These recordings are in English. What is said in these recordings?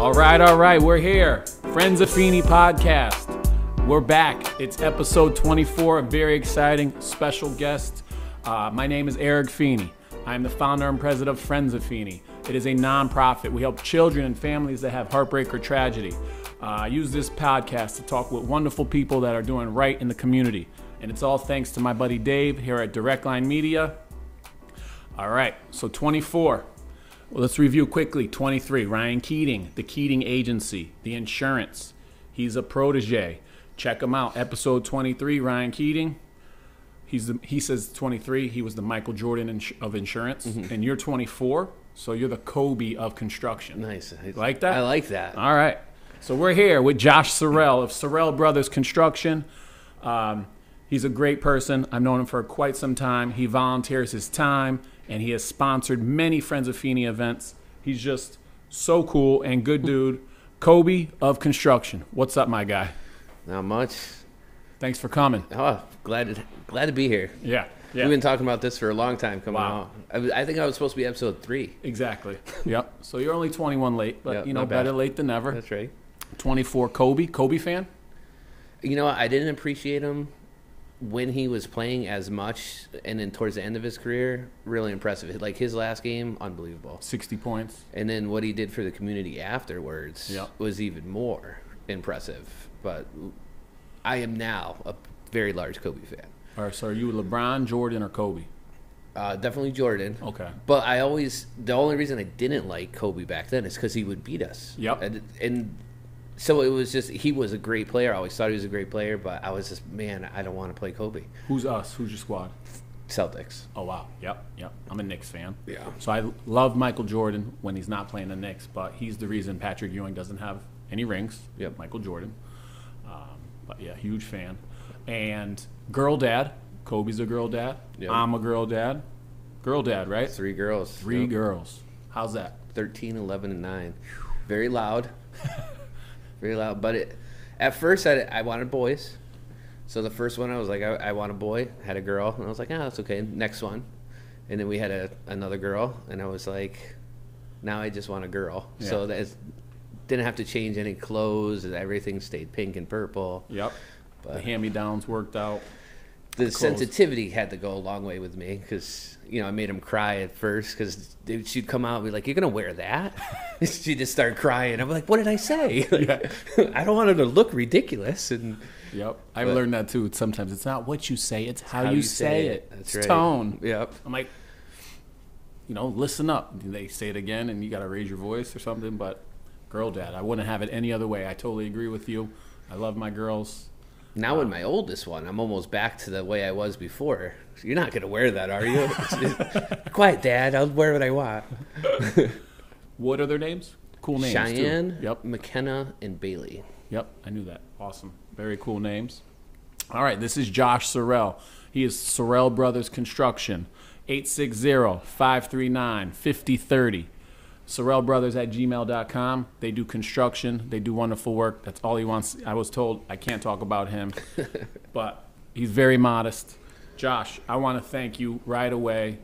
All right, we're here. Friends of Feeney podcast. We're back. It's episode 24, a very exciting special guest. My name is Eric Feeney. I'm the founder and president of Friends of Feeney. It is a nonprofit. We help children and families that have heartbreak or tragedy. I use this podcast to talk with wonderful people that are doing right in the community. And it's all thanks to my buddy Dave here at Direct Line Media. All right, so 24. Well, let's review quickly. 23, Ryan Keating, the Keating Agency, the insurance. He's a protege. Check him out. Episode 23, Ryan Keating. He says 23, he was the Michael Jordan of insurance. Mm-hmm. And you're 24, so you're the Kobe of construction. Nice. Like that? I like that. All right. So we're here with Josh Sorel of Sorel Brothers Construction. He's a great person. I've known him for quite some time. He volunteers his time, and he has sponsored many Friends of Feeney events. He's just so cool and good dude. Kobe of Construction. What's up, my guy? Not much. Thanks for coming. Oh, glad to be here. Yeah. We've been talking about this for a long time coming out. I think I was supposed to be episode 3. Exactly. Yep. So you're only 21 late, but yep, better late than never. That's right. 24, Kobe. Kobe fan? You know what? I didn't appreciate him when he was playing as much, and then towards the end of his career, really impressive. Like his last game, unbelievable. 60 points. And then what he did for the community afterwards was even more impressive. But I am now a very large Kobe fan. All right, so are you LeBron, Jordan, or Kobe? Definitely Jordan. Okay. But the only reason I didn't like Kobe back then is because he would beat us. Yep. And so it was just, he was a great player. I always thought he was a great player, but I was just, man, I don't want to play Kobe. Who's us? Who's your squad? Celtics. Oh, wow. Yep. I'm a Knicks fan. Yeah. So I love Michael Jordan when he's not playing the Knicks, but he's the reason Patrick Ewing doesn't have any rings. Yep. Michael Jordan. But yeah, huge fan. And girl dad. Kobe's a girl dad. Yep. I'm a girl dad. Girl dad, right? 3 girls. 3 girls. How's that? 13, 11, and 9. Very loud. Very loud. But at first, I wanted boys. So the first one, I was like, I want a boy. Had a girl. And I was like, that's okay. Next one. And then we had another girl. And I was like, now I just want a girl. Yeah. So didn't have to change any clothes. Everything stayed pink and purple. Yep. But the hand-me-downs worked out. The sensitivity had to go a long way with me because, I made him cry at first because she'd come out and be like, you're going to wear that? She'd just start crying. I'm like, what did I say? I don't want her to look ridiculous. And I've learned that too. Sometimes it's not what you say, it's how you say it. That's it's right. Tone. Yep. I'm like, listen up. They say it again and you got to raise your voice or something, but girl dad, I wouldn't have it any other way. I totally agree with you. I love my girls. Now with my oldest one, I'm almost back to the way I was before. You're not going to wear that, are you? Quiet, Dad. I'll wear what I want. What are their names? Cool names, Cheyenne, too. Yep. McKenna, and Bailey. Yep, I knew that. Awesome. Very cool names. All right, this is Josh Sorel. He is Sorel Brothers Construction, 860-539-5030. sorelbrothers@gmail.com. They do construction. They do wonderful work. That's all he wants. I was told I can't talk about him, but he's very modest. Josh, I want to thank you right away.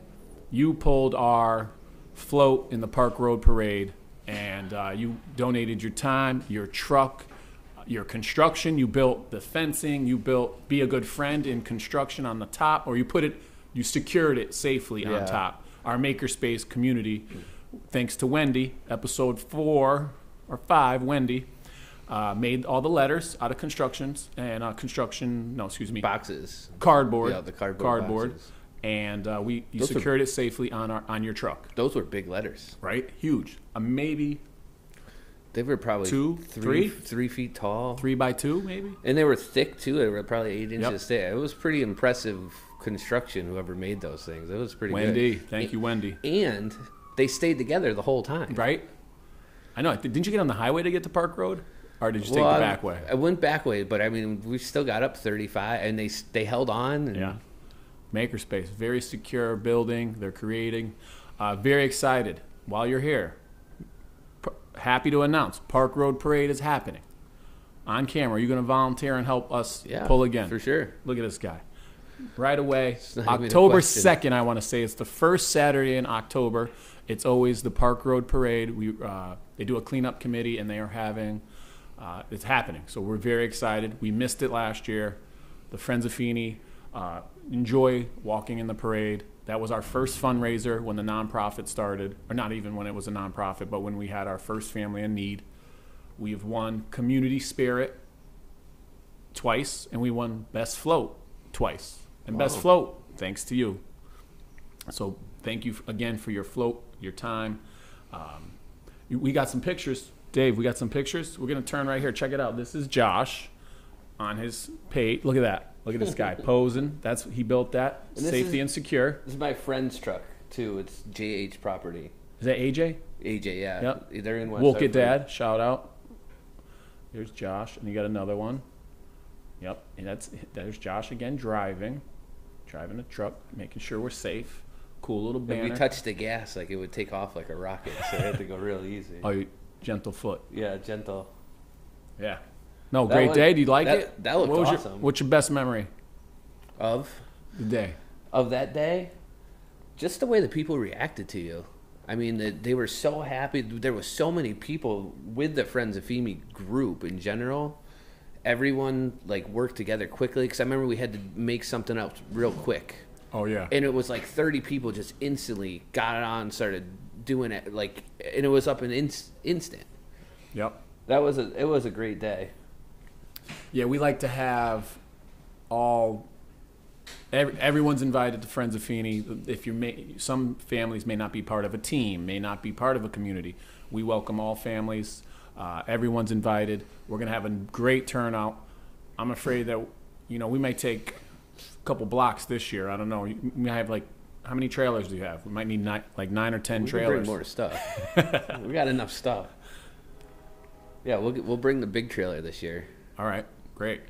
You pulled our float in the Park Road Parade, and you donated your time, your truck, your construction. You built the fencing. You built Be a Good Friend in construction on the top, or you secured it safely on top. Our makerspace community. Thanks to Wendy, episode 4 or 5, Wendy made all the letters out of boxes. Cardboard. Yeah, the cardboard boxes. And you secured it safely on your truck. Those were big letters, right? Huge. Maybe they were probably 3 feet tall, 3 by 2 maybe, and they were thick too. They were probably 8 inches thick. It was pretty impressive construction. Whoever made those things, it was pretty Wendy. good. Thank you, Wendy. And they stayed together the whole time. Right? I know. Didn't you get on the highway to get to Park Road? Or did you take the back way? I went back way, but we still got up 35, and they held on. And Makerspace. Very secure building. They're creating. Very excited. While you're here, happy to announce Park Road Parade is happening. On camera. Are you going to volunteer and help us pull again? For sure. Look at this guy. right away. not even a October question. 2nd, I want to say. It's the first Saturday in October. It's always the Park Road Parade. They do a cleanup committee, and they are having, it's happening. So we're very excited. We missed it last year. The Friends of Feeney enjoy walking in the parade. That was our first fundraiser when the nonprofit started, or not even when it was a nonprofit, but when we had our first family in need. We've won Community Spirit twice, and we won Best Float twice. And Best Float, thanks to you. So thank you again for your float, your time. We got some pictures. Dave, we got some pictures. We're going to turn right here. Check it out. This is Josh on his page. Look at that. Look at this guy posing. He built that. Safety and secure. This is my friend's truck, too. It's JH Property. Is that AJ? AJ, yeah. Yep. They're in West Woke Hartford. It Dad. Shout out. There's Josh. And you got another one. Yep. And there's Josh again driving a truck, making sure we're safe. Cool little banner. If we touched the gas, like it would take off like a rocket, so I had to go real easy. Oh, gentle foot. Yeah, gentle. Yeah. No, great day. Do you like it? That looked awesome. What's your best memory of the day? Of that day? Just the way the people reacted to you. I mean, they were so happy. There was so many people with the Friends of Feeney group in general. Everyone like worked together quickly because I remember we had to make something up real quick. Oh yeah. And it was like 30 people just instantly got it on, started doing it and it was up in instant. Yep. It was a great day. Yeah, we like to have everyone's invited to Friends of Feeney. If some families may not be part of a team, may not be part of a community. We welcome all families. Everyone's invited. We're gonna have a great turnout. I'm afraid that we might take a couple blocks this year. I don't know. You might have how many trailers do you have? We might need 9 or 10 trailers. We can bring more stuff. We got enough stuff. Yeah, we'll bring the big trailer this year. All right, great.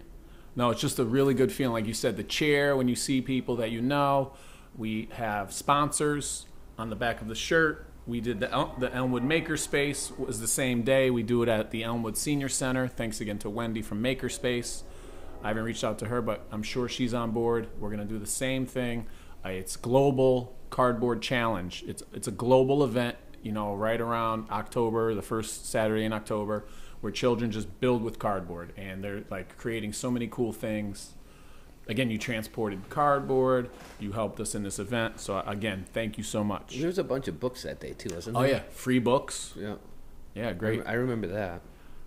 No, it's just a really good feeling. Like you said, the chair, when you see people that you know. We have sponsors on the back of the shirt. We did the Elmwood Makerspace was the same day. We do it at the Elmwood Senior Center. Thanks again to Wendy from Makerspace. I haven't reached out to her, but I'm sure she's on board. We're going to do the same thing. It's Global Cardboard Challenge. It's a global event, right around October, the first Saturday in October, where children just build with cardboard, and they're creating so many cool things. Again, you transported cardboard. You helped us in this event. So again, thank you so much. There was a bunch of books that day too, wasn't there? Oh yeah, free books. Yeah. Yeah, great. I remember that.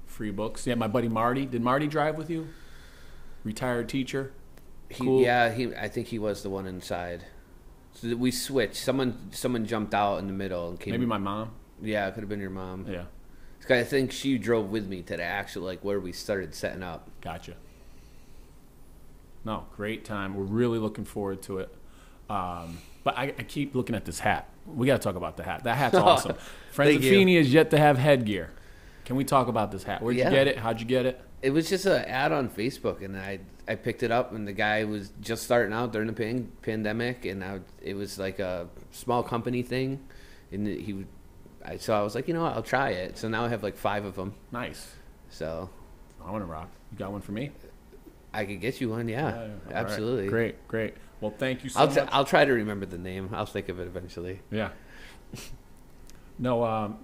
Free books. Yeah, my buddy Marty. Did Marty drive with you? Retired teacher. Cool. Yeah, I think he was the one inside. So we switched. Someone jumped out in the middle and came. Maybe my mom. Yeah, it could have been your mom. Yeah. I think she drove with me to the actual where we started setting up. Gotcha. No, great time. We're really looking forward to it. But I keep looking at this hat. We got to talk about the hat. That hat's awesome. Friends of Feeney is yet to have headgear. Can we talk about this hat? Where'd you get it? How'd you get it? It was just an ad on Facebook, and I picked it up, and the guy was just starting out during the pandemic, and it was like a small company thing, and so I was like, I'll try it. So now I have 5 of them. Nice. So I want to rock. You got one for me? I could get you one, yeah. Absolutely. Right. Great. Well, thank you so much. I'll try to remember the name. I'll think of it eventually. Yeah. No,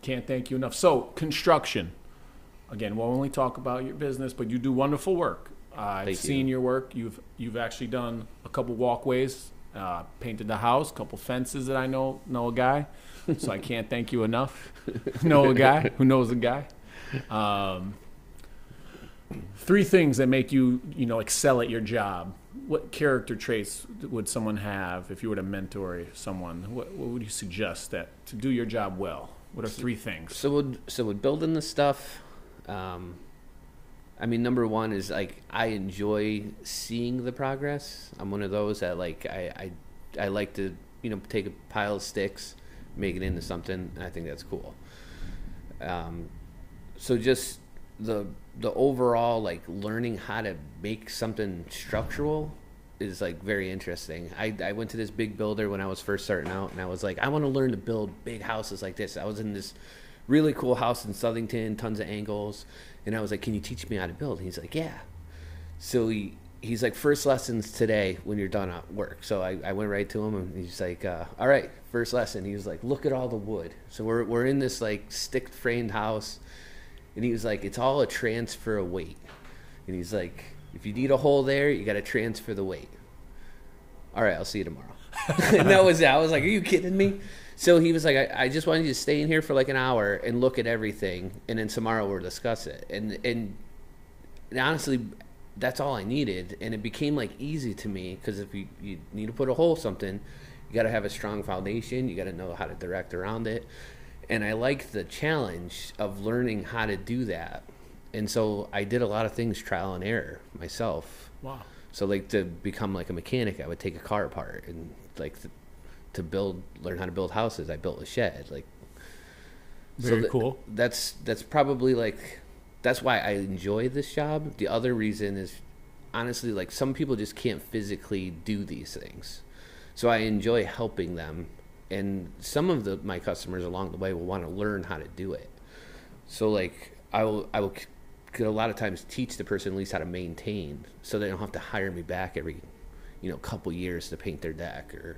can't thank you enough. So, construction. Again, we'll only talk about your business, but you do wonderful work. I've seen your work. You've actually done a couple walkways, painted the house, a couple fences that I know a guy. So I can't thank you enough. Know a guy who knows a guy. 3 things that make you, excel at your job. What character traits would someone have if you were to mentor someone? What would you suggest to do your job well? What are 3 things? So with building the stuff, number 1 is I enjoy seeing the progress. I'm one of those that I like to take a pile of sticks, make it into something, and I think that's cool. So just the overall learning how to make something structural is very interesting. I went to this big builder when I was first starting out, and I was I want to learn to build big houses like this. I was in this really cool house in Southington, tons of angles, and I was can you teach me how to build? And he's yeah. So he's like, first lessons today when you're done at work. So I went right to him, and he's like, all right, first lesson. He was like, look at all the wood. So we're in this like stick framed house, and he was like, it's all a transfer of weight. And he's like, if you need a hole there, you got to transfer the weight. All right, I'll see you tomorrow. And that was it. I was like, are you kidding me? So he was like, I just wanted you to stay in here for like an hour and look at everything, and then tomorrow we'll discuss it. And honestly, that's all I needed, and it became like easy to me, because if you need to put a hole something, you got to have a strong foundation. You got to know how to direct around it, and I like the challenge of learning how to do that. And so I did a lot of things trial and error myself. Wow. So like to become like a mechanic, I would take a car apart, and like to learn how to build houses, I built a shed. Like very cool. That's probably like. That's why I enjoy this job. The other reason is, honestly, like some people just can't physically do these things. So I enjoy helping them. And some of my customers along the way will want to learn how to do it. So like I will could a lot of times teach the person at least how to maintain, so they don't have to hire me back every, couple years to paint their deck. Or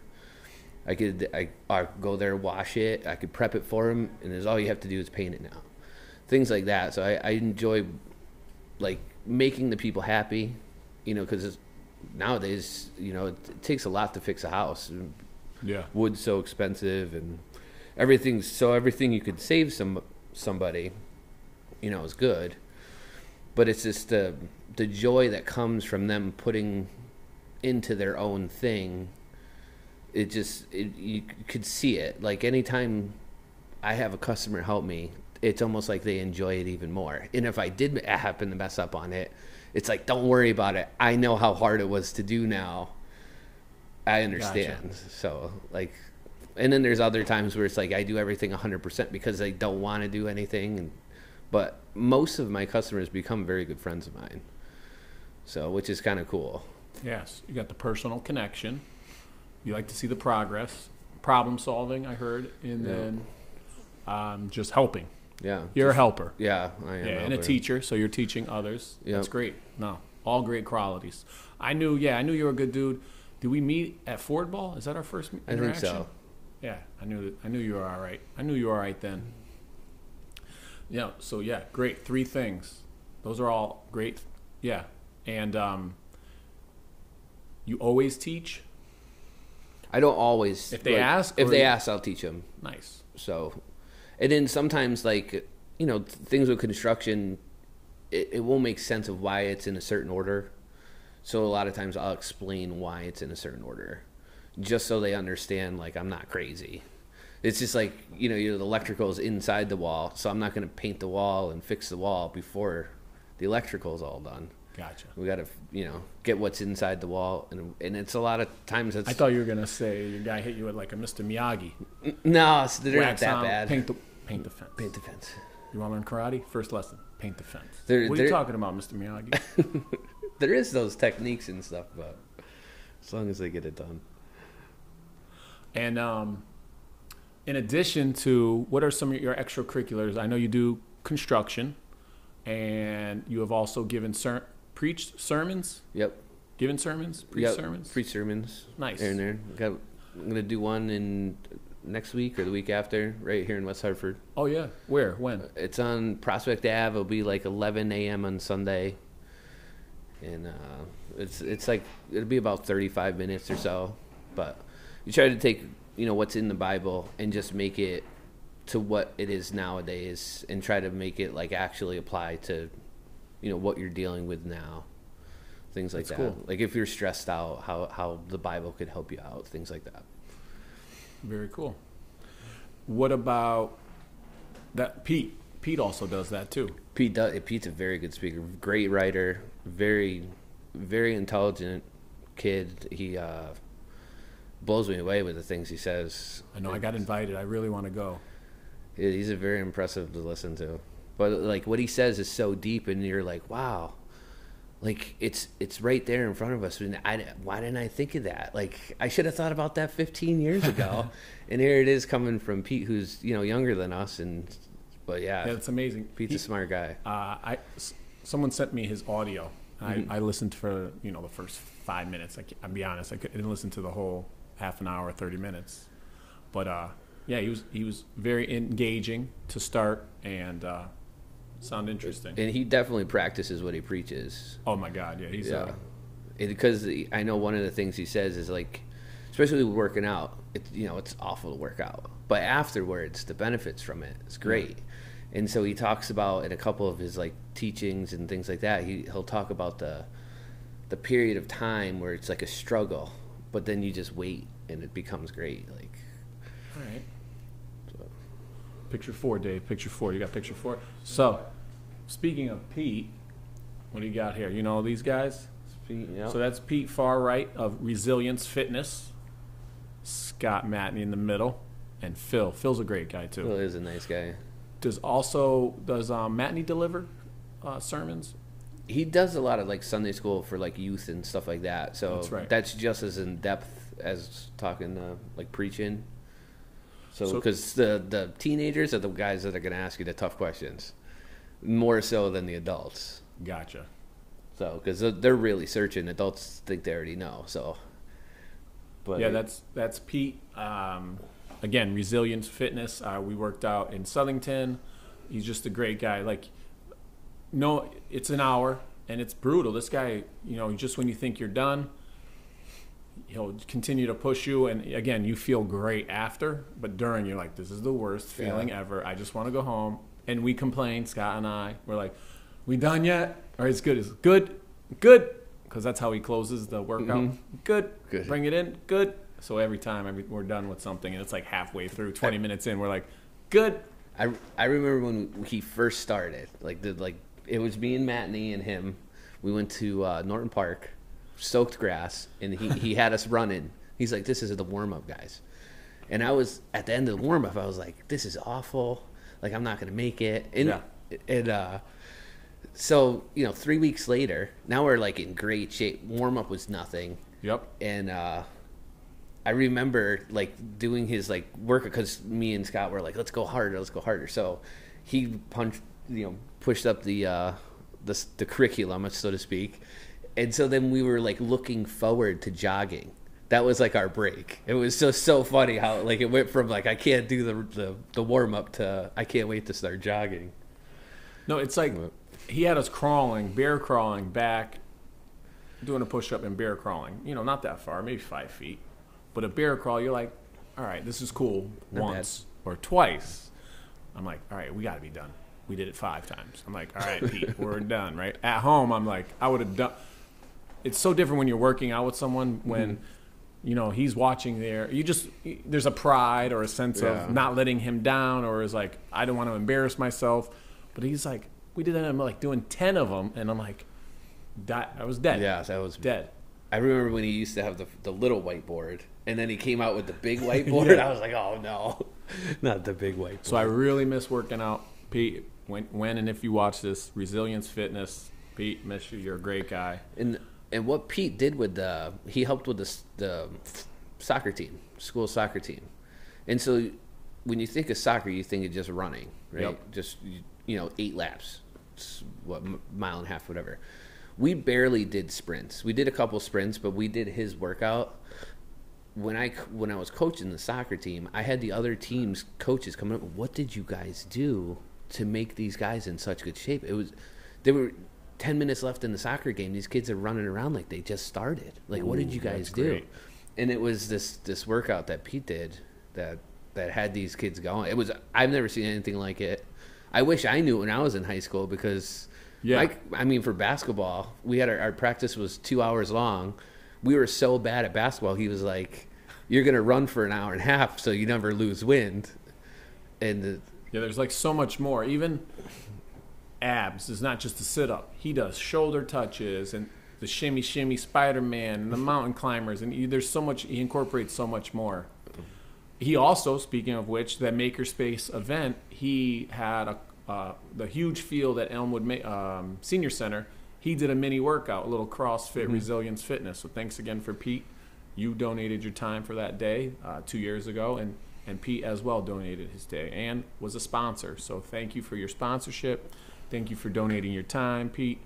I go there, wash it, I could prep it for them, and all you have to do is paint it now. Things like that. So I enjoy like making the people happy, because nowadays, it takes a lot to fix a house. Yeah. Wood's so expensive, and everything you could save somebody, is good. But it's just the joy that comes from them putting into their own thing. You could see it. Like anytime I have a customer help me, it's almost like they enjoy it even more. And if I did happen to mess up on it, it's like, don't worry about it. I know how hard it was to do now. I understand. Gotcha. So like, and then there's other times where it's like I do everything 100% because I don't want to do anything. But most of my customers become very good friends of mine. So, which is kind of cool. Yes. You got the personal connection. You like to see the progress, problem solving, I heard, and then just helping. Yeah. You're a helper. Yeah, I am. Yeah, and a teacher, so you're teaching others. Yep. That's great. No, all great qualities. I knew you were a good dude. Did we meet at Ford Ball? Is that our first interaction? I think so. Yeah, I knew you were all right. I knew you were all right then. Yeah, so yeah, great. 3 things. Those are all great. Yeah. And you always teach? I don't always. If they ask? If they ask, I'll teach them. Nice. So, and then sometimes, like, things with construction, it won't make sense of why it's in a certain order. So a lot of times I'll explain why it's in a certain order, just so they understand, like, I'm not crazy. It's just like, the electrical is inside the wall, so I'm not going to paint the wall and fix the wall before the electrical is all done. Gotcha. We got to, get what's inside the wall, and it's a lot of times. I thought you were gonna say your guy hit you with like a Mr. Miyagi. No, they're not that bad. Paint the fence. Paint the fence. You want to learn karate? First lesson: paint the fence. What are you talking about, Mr. Miyagi? There is those techniques and stuff, but as long as they get it done. And in addition to, what are some of your extracurriculars? I know you do construction, and you have also preached sermons. Yep. Given sermons? Preached sermons? Preached sermons. Nice. Here and there. I'm going to do one in next week or the week after, right here in West Hartford. Oh, yeah. Where? When? It's on Prospect Ave. It'll be like 11 a.m. on Sunday. And it's like, it'll be about 35 minutes or so. But you try to take, what's in the Bible and just make it to what it is nowadays, and try to make it like actually apply to, what you're dealing with now. Things like that. Cool. Like if you're stressed out, how the Bible could help you out. Things like that. Very cool. What about that? Pete also does that too. Pete's a very good speaker, great writer, very, very intelligent kid. He blows me away with the things he says. I know. I got invited. I really want to go. He's a very impressive to listen to. But like what he says is so deep, and you're like, wow. Like it's right there in front of us. And why didn't I think of that? Like I should have thought about that 15 years ago. And here it is coming from Pete, who's younger than us. But yeah, it's amazing. Pete's a smart guy. Someone sent me his audio. I listened for the first 5 minutes. I'll be honest, I didn't listen to the whole half an hour, 30 minutes. But yeah, he was very engaging to start and sound interesting. And he definitely practices what he preaches. Oh my God, yeah, he's because I know one of the things he says is like, especially with working out, it's awful to work out, but afterwards the benefits from it is great. Yeah. And so he talks about in a couple of his like teachings and things like that, he'll talk about the period of time where it's like a struggle, but then you just wait and it becomes great. Like, all right. So. Picture 4, Dave. Picture 4. You got picture 4. So, speaking of Pete, what do you got here? You know these guys? Pete, yep. So that's Pete far right of Resilience Fitness. Scott Matney in the middle, and Phil. Phil's a great guy too. Phil is a nice guy. Does Matney deliver sermons? He does a lot of like Sunday school for like youth and stuff like that. So that's right. That's just as in depth as talking like preaching. So because the teenagers are the guys that are going to ask you the tough questions, more so than the adults. Gotcha. So because they're really searching. Adults think they already know. So. But yeah, that's Pete. Again, Resilience Fitness. We worked out in Southington. He's just a great guy. Like, no, it's an hour and it's brutal. This guy, just when you think you're done, he'll continue to push you. And again, you feel great after, but during you're like, this is the worst feeling ever. I just want to go home. And we complain, Scott and I. We're like, we done yet? All right, it's good. It's good. Good. Because that's how he closes the workout. Mm-hmm. Good. Bring it in. Good. So every time we're done with something, and it's like halfway through, 20 minutes in, we're like, good. I remember when he first started, it was me and Matney and him. We went to Norton Park, soaked grass, and he had us running. He's like, this is the warm-up, guys. And I was, at the end of the warm-up, I was like, this is awful. Like, I'm not going to make it. So, 3 weeks later, now we're like in great shape. Warm up was nothing. Yep. And I remember like doing his like work because me and Scott were like, let's go harder. So he pushed up the curriculum, so to speak. And so then we were like looking forward to jogging. That was like our break. It was so funny how like it went from like I can't do the warm up to I can't wait to start jogging. No, it's like he had us bear crawling back, doing a push-up and bear crawling. Not that far, maybe 5 feet. But a bear crawl, you're like, all right, this is cool once or twice. I'm like, all right, we got to be done. We did it 5 times. I'm like, all right, Pete, we're done, right? At home, I'm like, I would have done. It's so different when you're working out with someone when, he's watching there. There's a pride or a sense of not letting him down or is like, I don't want to embarrass myself. But he's like, we did that. I'm like doing 10 of them, and I'm like, I was dead. Yeah, I was dead. I remember when he used to have the little whiteboard, and then he came out with the big whiteboard. I was like, oh no, not the big whiteboard. So I really miss working out, Pete. When and if you watch this, Resilience Fitness, Pete, miss you. You're a great guy. And what Pete did with he helped with the soccer team, school soccer team, and so when you think of soccer, you think of just running, right? Yep. Just 8 laps. Mile and a half, whatever. We barely did sprints. We did a couple sprints, but we did his workout. When I was coaching the soccer team, I had the other team's coaches coming up. What did you guys do to make these guys in such good shape? There were 10 minutes left in the soccer game. These kids are running around like they just started. Like, what did you guys do? Great. And it was this workout that Pete did that had these kids going. I've never seen anything like it. I wish I knew it when I was in high school because, for basketball, we had our practice was 2 hours long. We were so bad at basketball. He was like, "You're gonna run for an hour and a half, so you never lose wind." And there's like so much more. Even abs is not just a sit up. He does shoulder touches and the shimmy Spider-Man and the mountain climbers, and there's so much. He incorporates so much more. He also, speaking of which, that Makerspace event, he had the huge field at Elmwood Senior Center. He did a mini workout, a little CrossFit Resilience Fitness. So thanks again for Pete. You donated your time for that day 2 years ago, and Pete as well donated his day and was a sponsor. So thank you for your sponsorship. Thank you for donating your time, Pete.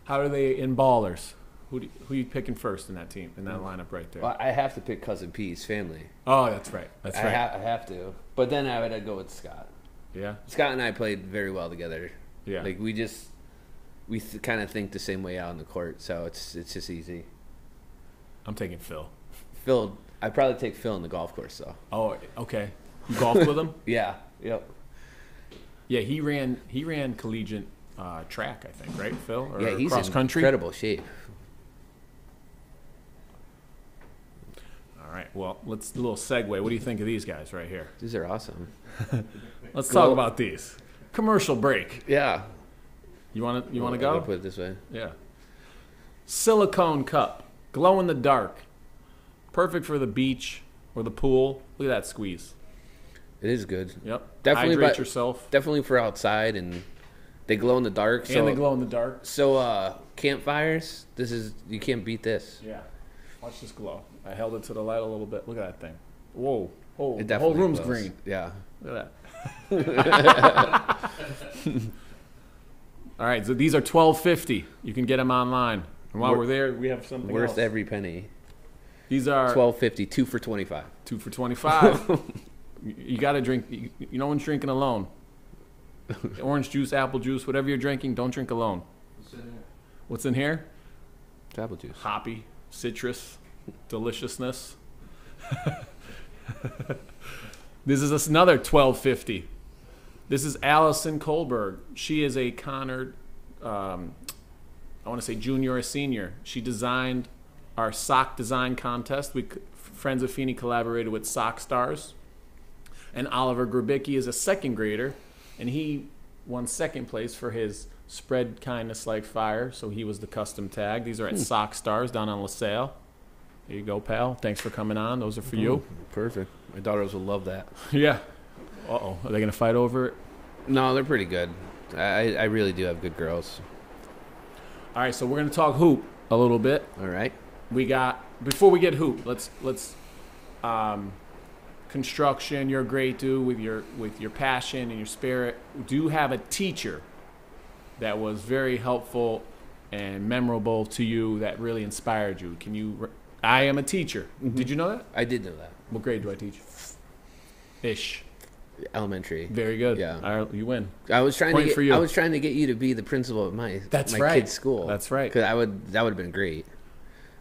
How are they in ballers? Who you picking first in that team, in that lineup right there? Well, I have to pick Cousin P's family. Oh, that's right. That's right. I have to. But then I would go with Scott. Yeah. Scott and I played very well together. Yeah. Like we kind of think the same way out on the court, so it's just easy. I'm taking Phil. Phil, I'd probably take Phil in the golf course though. Oh, okay. You golfed with him? Yeah. Yep. Yeah, he ran collegiate track, I think, right, Phil? Or yeah, he's cross in country. Incredible shape. All right. Well, let's do a little segue. What do you think of these guys right here? These are awesome. Let's talk about these. Commercial break. Yeah. You want to I'll go? put it this way. Yeah. Silicone cup, glow in the dark, perfect for the beach or the pool. Look at that squeeze. It is good. Yep. Definitely Hydrate yourself. Definitely for outside, and they glow in the dark. And they glow in the dark. So campfires, you can't beat this. Yeah. Watch this glow. I held it to the light a little bit. Look at that thing. Whoa. Oh, It the whole definitely room's glows. green. Yeah. Look at that. All right, so these are $12.50. You can get them online. And while we're there, we have something Worth else. every penny. These are $12.50, 2 for $25. 2 for $25. You got to drink. No one's drinking alone. Orange juice, apple juice, whatever you're drinking, don't drink alone. What's in here? It's apple juice. Hoppy, citrus, deliciousness. This is another $12.50. This is Allison Kohlberg. She is a Conard, I want to say junior or senior. She designed our sock design contest. Friends of Feeney collaborated with Sock Stars. And Oliver Grabicki is a second grader, and he won second place for his Spread Kindness Like Fire, so he was the custom tag. These are at Sock Stars down on LaSalle. There you go, pal. Thanks for coming on. Those are for you. Perfect. My daughters will love that. Yeah. Uh-oh. Are they going to fight over it? No, they're pretty good. I really do have good girls. All right, so we're going to talk hoop a little bit. All right. Before we get hoop, let's construction, you're great, dude, with your passion and your spirit. Do you have a teacher that was very helpful and memorable to you that really inspired you? I am a teacher. Mm-hmm. Did you know that? I did know that. What grade do I teach? Ish. Elementary. Very good. Yeah. All right, you win. I was trying Point to for you. I was trying to get you to be the principal of my kid's school. That's right. Because that would have been great.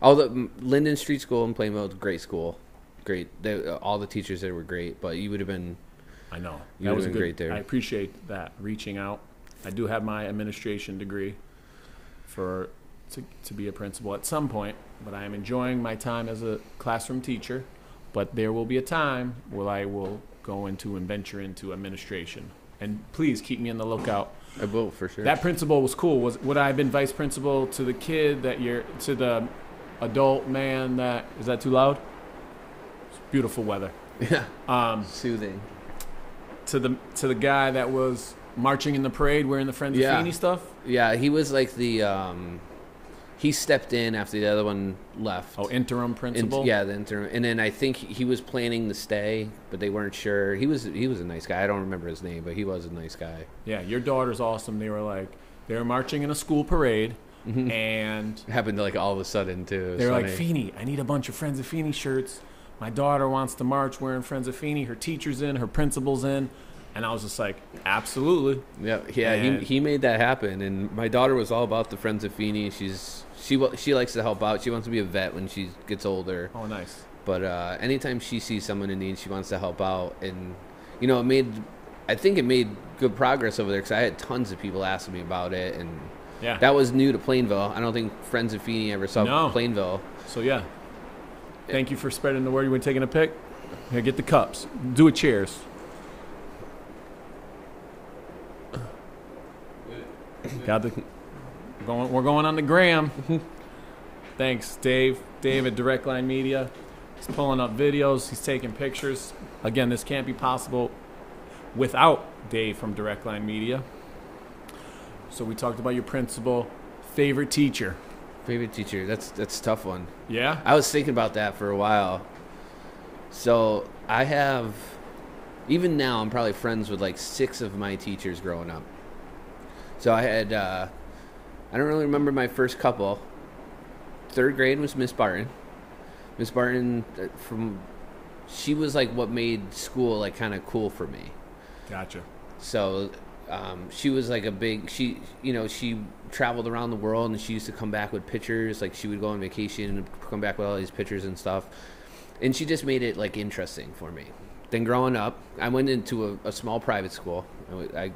Linden Street School in Plainville, great school, great. All the teachers there were great, but you would have been. I know. You would have been great there. I appreciate that reaching out. I do have my administration degree to be a principal at some point, but I am enjoying my time as a classroom teacher. But there will be a time where I will go into and venture into administration. And please keep me on the lookout. I will, for sure. That principal was cool. Would I have been vice principal to the kid to the adult man is that too loud? It's beautiful weather. Yeah. Soothing. To the guy that was marching in the parade wearing the Friends of Feeney stuff? Yeah, he was like he stepped in after the other one left. Oh, interim principal? The interim. And then I think he was planning to stay, but they weren't sure. He was a nice guy. I don't remember his name, but he was a nice guy. Yeah, your daughter's awesome. They were marching in a school parade, and it happened like all of a sudden too. They were like, Feeney, I need a bunch of Friends of Feeney shirts. My daughter wants to march wearing Friends of Feeney. Her teacher's in, her principal's in. And I was just like, absolutely. Yeah. He made that happen. And my daughter was all about the Friends of Feeney. She likes to help out. She wants to be a vet when she gets older. Oh, nice. But anytime she sees someone in need, she wants to help out. And I think it made good progress over there because I had tons of people asking me about it. And that was new to Plainville. I don't think Friends of Feeney ever saw Plainville. So yeah. Thank you for spreading the word. You were taking a pic? Here, get the cups. Do a cheers. We're going on the gram. Thanks, Dave. Dave at Direct Line Media. He's pulling up videos. He's taking pictures. Again, this can't be possible without Dave from Direct Line Media. So we talked about your principal. Favorite teacher? Favorite teacher? That's a tough one. Yeah? I was thinking about that for a while. So I have, even now, I'm probably friends with like 6 of my teachers growing up. So I had I don't really remember my first couple. Third grade was Miss Barton. Miss Barton, she was like what made school like kind of cool for me. Gotcha. So she was like she traveled around the world, and she used to come back with pictures. Like she would go on vacation and come back with all these pictures and stuff. And she just made it like interesting for me. Then growing up, I went into a small private school. I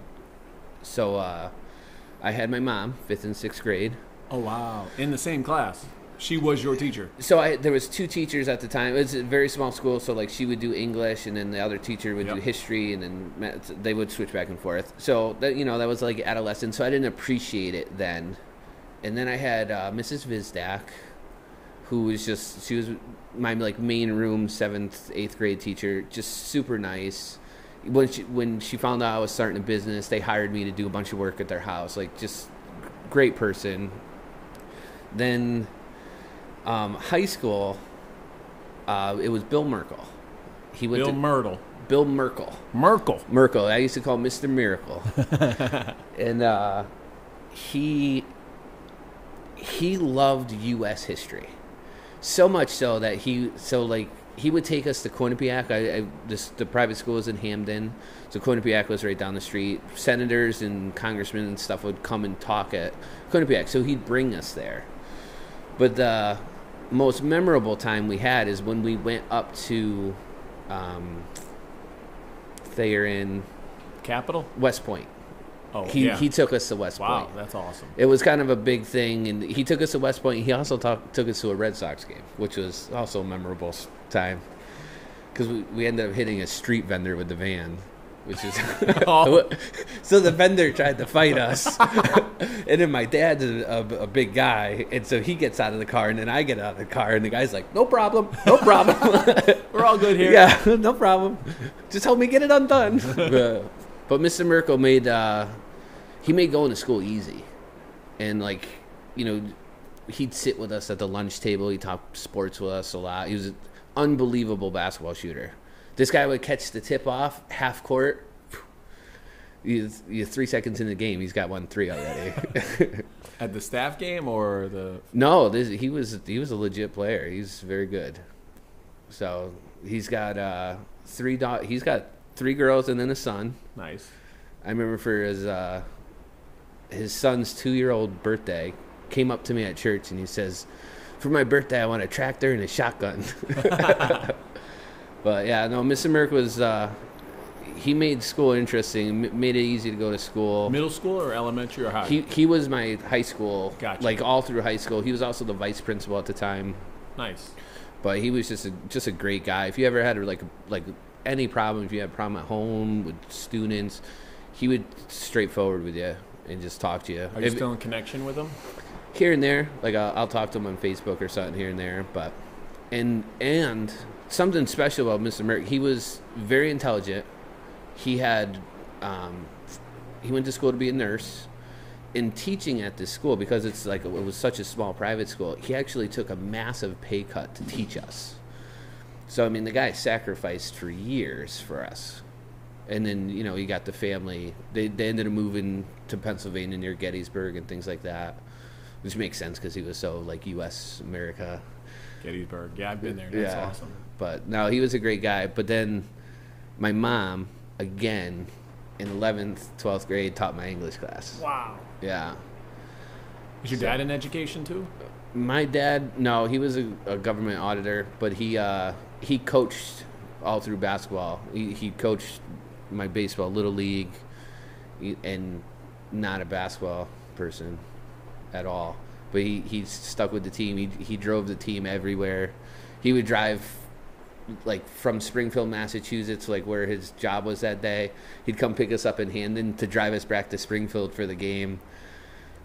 had my mom, 5th and 6th grade. Oh, wow. In the same class. She was your teacher. So there was 2 teachers at the time. It was a very small school, so like she would do English, and then the other teacher would do history, and then they would switch back and forth. So that that was like adolescent. So I didn't appreciate it then. And then I had Mrs. Vizdak, who was she was my like main room 7th, 8th grade teacher. Just super nice. When she found out I was starting a business, they hired me to do a bunch of work at their house. Like just great person. Then. High school, it was Bill Merkel. Bill Merkel. I used to call him Mr. Miracle. And he loved U.S. history. So much so that he would take us to Quinnipiac. The private school was in Hamden, so Quinnipiac was right down the street. Senators and congressmen and stuff would come and talk at Quinnipiac, so he'd bring us there. But the most memorable time we had is when we went up to Thayer Capitol? West Point. Oh, he took us to West Point. Wow, that's awesome. It was kind of a big thing, and he took us to West Point. He also took us to a Red Sox game, which was also a memorable time because we ended up hitting a street vendor with the van. Which is so the vendor tried to fight us, and then my dad's a big guy, and so he gets out of the car, and then I get out of the car, and the guy's like, "No problem, no problem, we're all good here." Yeah, no problem. Just help me get it undone. But Mr. Merkel made going to school easy, and like he'd sit with us at the lunch table. He talked sports with us a lot. He was an unbelievable basketball shooter. This guy would catch the tip off half court. He's 3 seconds in the game. He's got 1 3 already. At the staff game or the? No, he was a legit player. He's very good. So he's got 3 He's got 3 girls and then a son. Nice. I remember for his son's 2-year-old birthday, came up to me at church and he says, "For my birthday, I want a tractor and a shotgun." But yeah, no, Mr. Merck was, he made school interesting, made it easy to go to school. Middle school or elementary or high? He was my high school, gotcha. Like all through high school. He was also the vice principal at the time. Nice. But he was just a great guy. If you ever had like any problem, if you had a problem at home with students, he would straightforward with you and just talk to you. Are you still in connection with him? Here and there, like I'll talk to him on Facebook or something here and there, but and something special about Mr. Merck, he was very intelligent. He had he went to school to be a nurse. In teaching at this school, because it was such a small private school, he actually took a massive pay cut to teach us. So I mean, the guy sacrificed for years for us. And then, he got the family. They ended up moving to Pennsylvania near Gettysburg and things like that, which makes sense because he was so like U.S. America. Gettysburg, yeah, I've been there. That's awesome. But no, he was a great guy. But then, my mom again in 11th, 12th grade taught my English class. Wow. Yeah. Was your dad in education too? My dad, no, he was a government auditor, but he coached all through basketball. He coached my baseball, little league, and not a basketball person at all. But he stuck with the team. He drove the team everywhere. He would drive like from Springfield, Massachusetts, like where his job was that day. He'd come pick us up in Hamden to drive us back to Springfield for the game.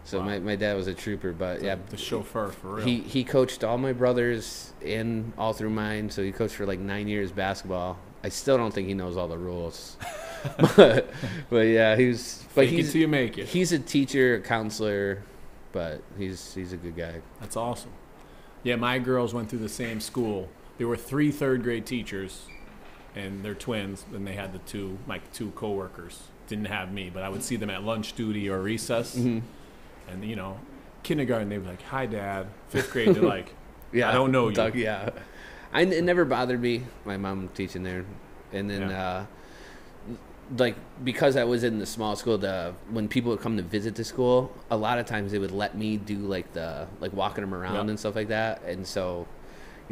So wow. my dad was a trooper, but the chauffeur for real. He coached all my brothers and all through mine. So he coached for like 9 years basketball. I still don't think he knows all the rules, but yeah, he's it till you make it. He's a teacher, a counselor, but he's a good guy. That's awesome. Yeah, my girls went through the same school. There were 3 third-grade teachers, and they're twins, and they had my two coworkers. Didn't have me, but I would see them at lunch duty or recess. Mm-hmm. And, kindergarten, they'd be like, "Hi, Dad." 5th grade, they're like, "I don't know you." Yeah. It never bothered me. My mom teaching there. And then, like, because I was in the small school, when people would come to visit the school, a lot of times they would let me do, like, walking them around and stuff like that. And so,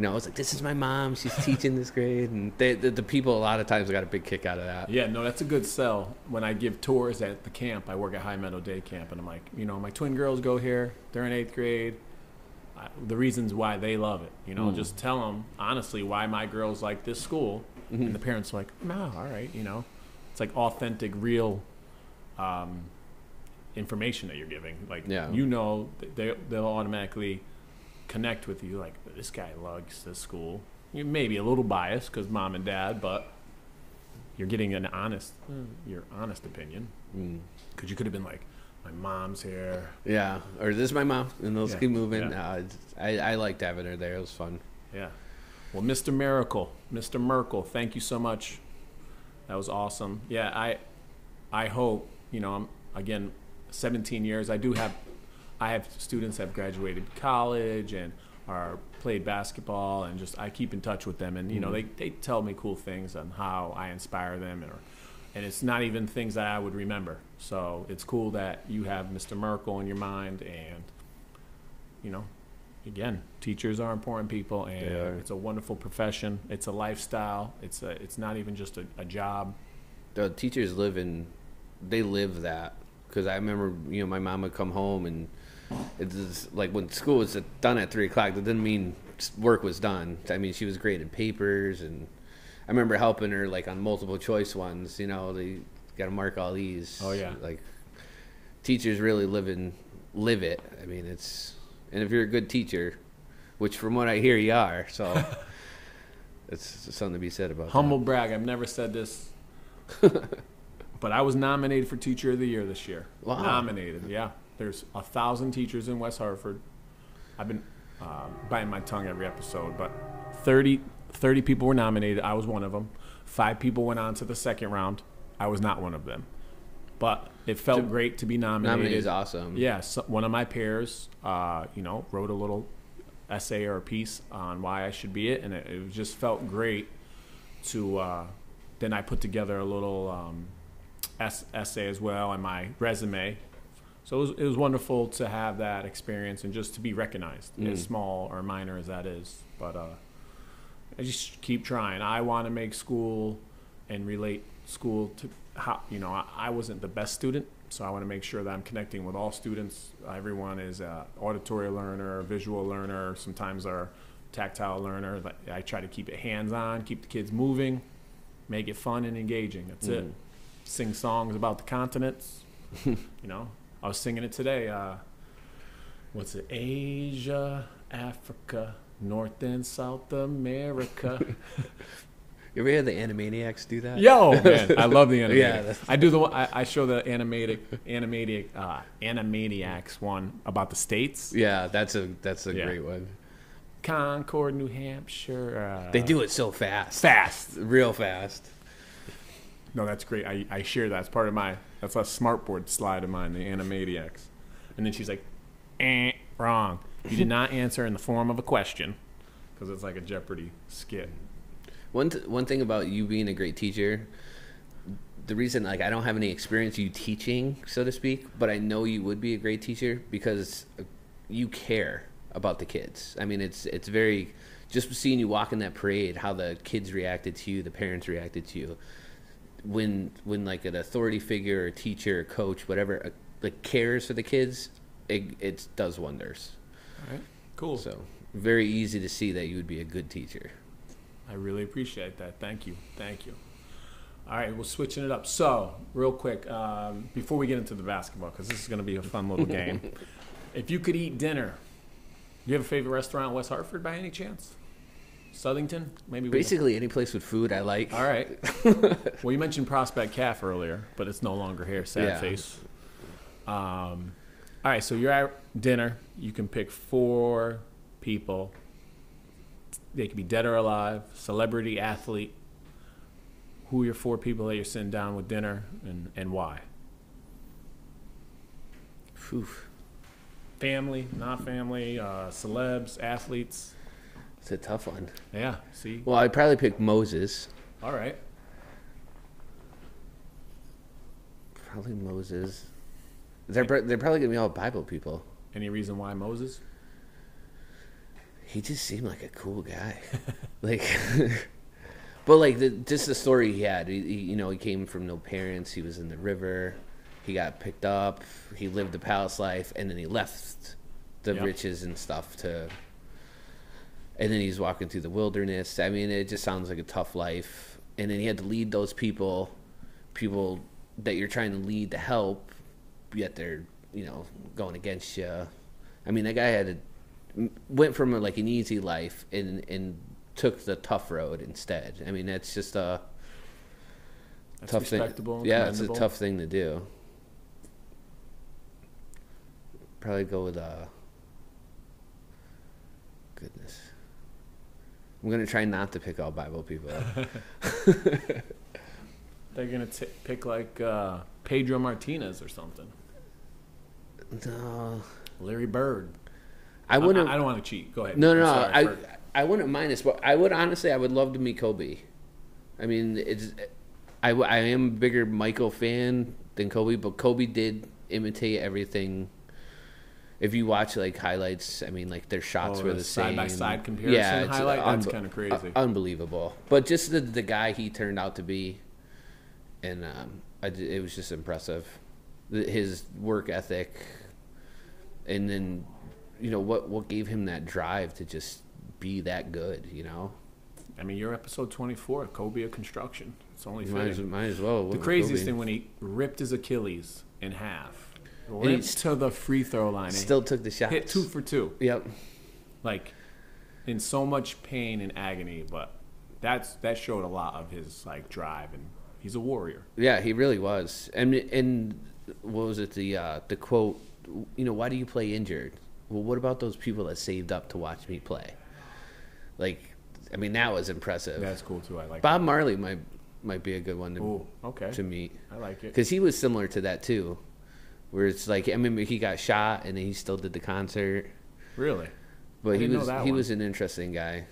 I was like, this is my mom. She's teaching this grade. And the people a lot of times got a big kick out of that. Yeah, no, that's a good sell. When I give tours at the camp, I work at High Meadow Day Camp, and I'm like, my twin girls go here. They're in 8th grade. The reasons why they love it, just tell them honestly why my girls like this school. And the parents are like, no, all right, it's like authentic, real information that you're giving. Like, they'll automatically connect with you. Like, this guy likes this school. You may be a little biased because mom and dad, but you're getting your honest opinion. Because you could have been like, my mom's here. Yeah, or this is my mom, and they'll keep moving. Yeah. I liked having her there. It was fun. Yeah. Well, Mr. Merkel, thank you so much. That was awesome. Yeah, I hope, I'm, again, 17 years. I have students that have graduated college and are played basketball, and just I keep in touch with them, and they tell me cool things on how I inspire them, and it's not even things that I would remember. So it's cool that you have Mr. Merkel in your mind, and again, teachers are important people, and it's a wonderful profession. It's a lifestyle. It's not even just a job. The teachers live that, because I remember my mom would come home, and it's like when school was done at 3:00, that didn't mean work was done. I mean, she was grading papers, and I remember helping her like on multiple choice ones. They got to mark all these. Oh yeah. Like, teachers really live it. I mean, and if you're a good teacher, which from what I hear you are, so it's something to be said about Humble that. brag. I've never said this, but I was nominated for Teacher of the Year this year. Wow. Nominated, yeah. There's 1,000 teachers in West Hartford. I've been biting my tongue every episode, but 30 people were nominated. I was one of them. 5 people went on to the second round. I was not one of them. But it felt great to be nominated. Nominated is awesome. Yeah, so one of my peers, wrote a little essay or a piece on why I should be it, and it just felt great to. Then I put together a little essay as well and my resume. So it was wonderful to have that experience and just to be recognized, as small or minor as that is. But I just keep trying. I want to make school and relate school to how, I wasn't the best student, so I want to make sure that I'm connecting with all students. Everyone is an auditory learner, a visual learner, sometimes are tactile learner. I try to keep it hands-on, keep the kids moving, make it fun and engaging. That's it. Sing songs about the continents. I was singing it today. What's it? Asia, Africa, North and South America. You ever hear the Animaniacs do that? Yo, man, I love the Animaniacs. Yeah, I do the one. I show the Animaniacs one about the states. Yeah, that's a great one. Concord, New Hampshire. They do it so fast. Real fast. No, that's great. I share that. It's part of that's a smartboard slide of mine, the Animaniacs. And then she's like, wrong. You did not answer in the form of a question, because it's like a Jeopardy skit. One thing about you being a great teacher, the reason I don't have any experience you teaching, so to speak, but I know you would be a great teacher because you care about the kids. I mean, it's very, just seeing you walk in that parade, how the kids reacted to you, the parents reacted to you. When like an authority figure or teacher or coach, whatever, like cares for the kids, it does wonders. All right, cool. So very easy to see that you would be a good teacher. I really appreciate that. Thank you. All right, we're switching it up. So, real quick, before we get into the basketball, because this is going to be a fun little game. If you could eat dinner, do you have a favorite restaurant in West Hartford by any chance? Southington? Maybe. Basically, any place with food I like. All right. Well, you mentioned Prospect Caf earlier, but it's no longer here. Sad face. All right, so you're at dinner. You can pick 4 people. They could be dead or alive, celebrity, athlete. Who are your 4 people that you're sitting down with dinner, and why? family, not family, celebs, athletes. It's a tough one. Yeah, see? Well, I'd probably pick Moses. All right. Probably Moses. They're probably going to be all Bible people. Any reason why Moses? He just seemed like a cool guy. Like, but like just the story he had. He came from no parents. He was in the river. He got picked up. He lived the palace life, and then he left the riches and stuff to. And then he's walking through the wilderness. I mean, it just sounds like a tough life. And then he had to lead those people that you're trying to lead to help, yet they're going against you. I mean, that guy went from like an easy life and took the tough road instead. I mean, that's just a tough thing. Yeah, it's a tough thing to do. Probably go with goodness. I'm gonna try not to pick all Bible people. They're gonna pick like Pedro Martinez or something. No, Larry Bird. I wouldn't. I don't want to cheat. Go ahead. No. I wouldn't mind this, but I would love to meet Kobe. I mean, I am a bigger Michael fan than Kobe, but Kobe did imitate everything. If you watch like highlights, I mean, like their shots were the same. Side by side comparison highlight. That's kind of crazy. Unbelievable. But just the guy he turned out to be, and it was just impressive. His work ethic, and then what gave him that drive to just be that good. I mean, you're episode 24, Kobe of Construction. It's only fair. Might as well. The craziest thing when he ripped his Achilles in half. Limped to the free throw line. Still took the shot. Hit 2 for 2. Yep. Like, in so much pain and agony, but that showed a lot of his like drive, and he's a warrior. Yeah, he really was. And what was it? The quote. Why do you play injured? Well, what about those people that saved up to watch me play? Like, I mean, that was impressive. That's cool too. I like Bob Marley might be a good one to meet. I like it because he was similar to that too. Where it's like, I remember he got shot and then he still did the concert. Really? But he was an interesting guy.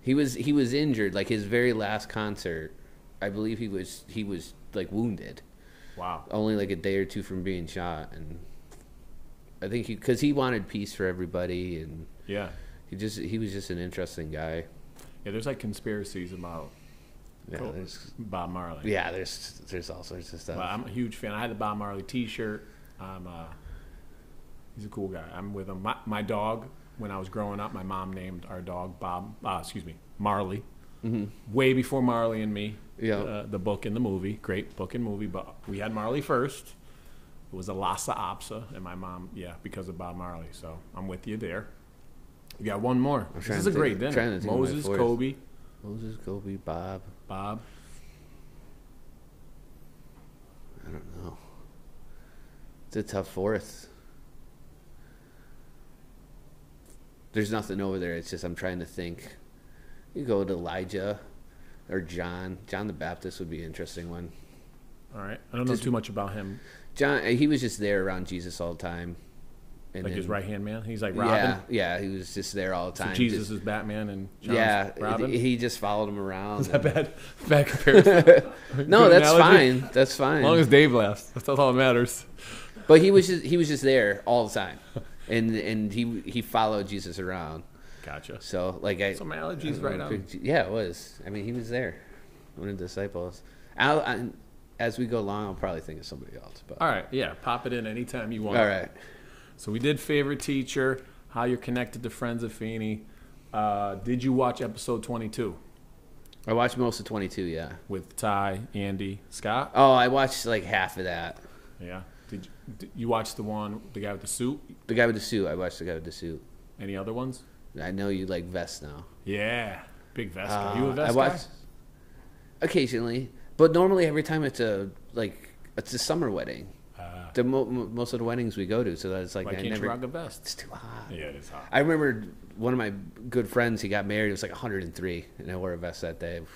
He was injured, like his very last concert. I believe he was like wounded. Wow. Only like a day or two from being shot, and I think because he wanted peace for everybody, and yeah, he was just an interesting guy. Yeah, there's like conspiracies about there's Bob Marley. Yeah, there's all sorts of stuff. But I'm a huge fan. I had the Bob Marley T-shirt. He's a cool guy. I'm with him. My dog, when I was growing up, my mom named our dog Marley. Mm-hmm. Way before Marley and Me. Yeah. The book and the movie. Great book and movie. But we had Marley first. It was a Lhasa Apso. And my mom, because of Bob Marley. So I'm with you there. You got one more. This is a great dinner. Moses, Kobe. Moses, Kobe, Bob. Bob. I don't know. It's a tough fourth. There's nothing over there. It's just I'm trying to think. You go to Elijah or John. John the Baptist would be an interesting one. All right. I don't know too much about him. John, he was just there around Jesus all the time. And like his right-hand man? He's like Robin? Yeah, he was just there all the time. So Jesus is Batman and John's Robin? He just followed him around. Is that bad comparison? No, that's fine. That's fine. As long as Dave laughs. That's all that matters. But he was just there all the time. And he followed Jesus around. Gotcha. So like so my allergies right on. Yeah, it was. I mean, he was there. One of the disciples. As we go along, I'll probably think of somebody else. But. All right, yeah, pop it in anytime you want. All right. So we did favorite teacher, how you're connected to Friends of Feeney. Did you watch episode 22? I watched most of 22, yeah. With Ty, Andy, Scott? Oh, I watched like half of that. Yeah. Did you watch the guy with the suit? The guy with the suit. I watched the guy with the suit. Any other ones? I know you like vests now. Yeah, big vest guy. You a vest guy? Occasionally, but normally every time it's a summer wedding. Most of the weddings we go to, so that's like why can't you rock a vest? It's too hot. Yeah, it is hot. I remember one of my good friends. He got married. It was like 103, and I wore a vest that day. It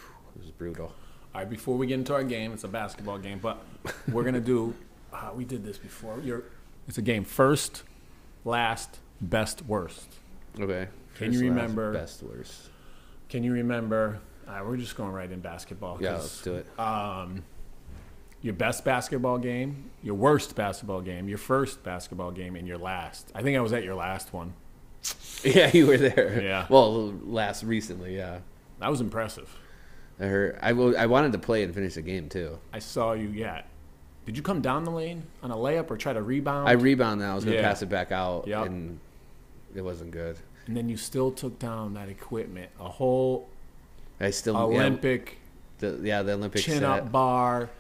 was brutal. All right, before we get into our game, it's a basketball game, but we're gonna do. We did this before. It's a game. First last, best, worst. Okay. Can you remember? Best, worst. Can you remember? We're just going right in basketball. Yeah, let's do it. Your best basketball game, your worst basketball game, your first basketball game, and your last. I think I was at your last one. Yeah, you were there. Yeah. Well, recently, yeah. That was impressive. I heard. I wanted to play and finish the game too. I saw you. Yeah. Did you come down the lane on a layup or try to rebound? I rebounded. I was going to pass it back out, Yep. and it wasn't good. And then you still took down that equipment, a whole Olympic. the Olympic chin-up bar,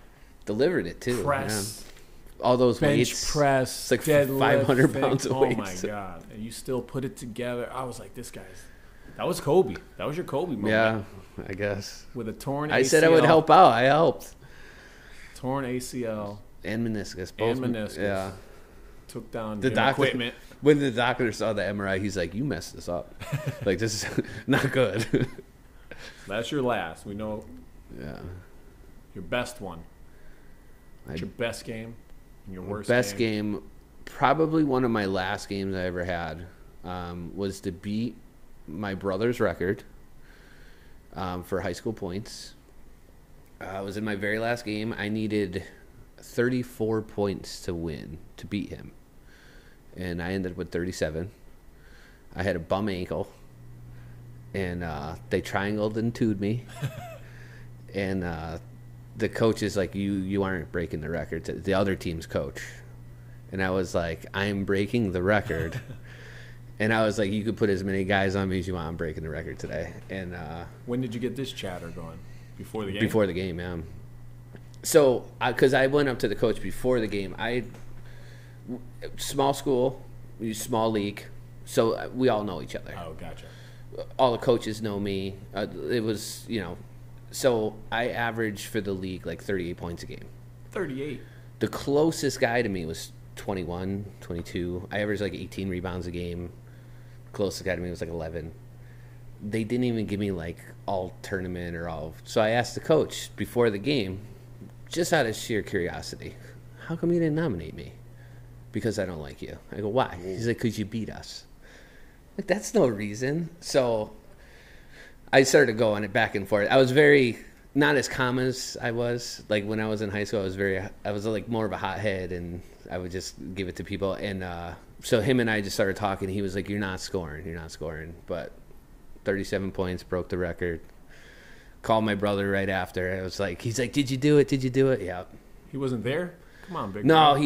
delivered it too. press, man. All those bench weights, press, it's like 500 pounds of weights. Oh my god! And you still put it together. I was like, this guy's. That was Kobe. That was your Kobe moment. Yeah, I guess. With a torn ACL. I said I would help out. I helped. Torn ACL and meniscus. And meniscus. Yeah. Took down the equipment. When the doctor saw the MRI, he's like, "You messed this up. Like, this is not good." That's your last. We know. Yeah. Your best one. What's your best game? And your worst best game? Probably one of my last games I ever had was to beat my brother's record for high school points. I was in my very last game. I needed 34 points to win, to beat him. And I ended up with 37. I had a bum ankle. And they triangled and two'd me. And the coach is like, you aren't breaking the record. The other team's coach. And I was like, I'm breaking the record. And I was like, you could put as many guys on me as you want. I'm breaking the record today. And when did you get this chatter going? Before the game? Before the game, yeah. So, because I went up to the coach before the game. Small school, small league, so we all know each other. Oh, gotcha. All the coaches know me. It was, so I averaged for the league like 38 points a game. 38? The closest guy to me was 21, 22. I averaged like 18 rebounds a game. Closest guy to me was like 11. They didn't even give me like all tournament or all. So I asked the coach before the game, just out of sheer curiosity, how come you didn't nominate me? Because I don't like you. I go, why? He's like, because you beat us. Like, that's no reason. So I started going back and forth. I was very, not as calm as I was. Like when I was in high school, I was like more of a hothead, and I would just give it to people. And so him and I just started talking. He was like, you're not scoring. But 37 points, broke the record. Called my brother right after. I was like, he's like, did you do it? Yeah. He wasn't there? Come on, big No, guy.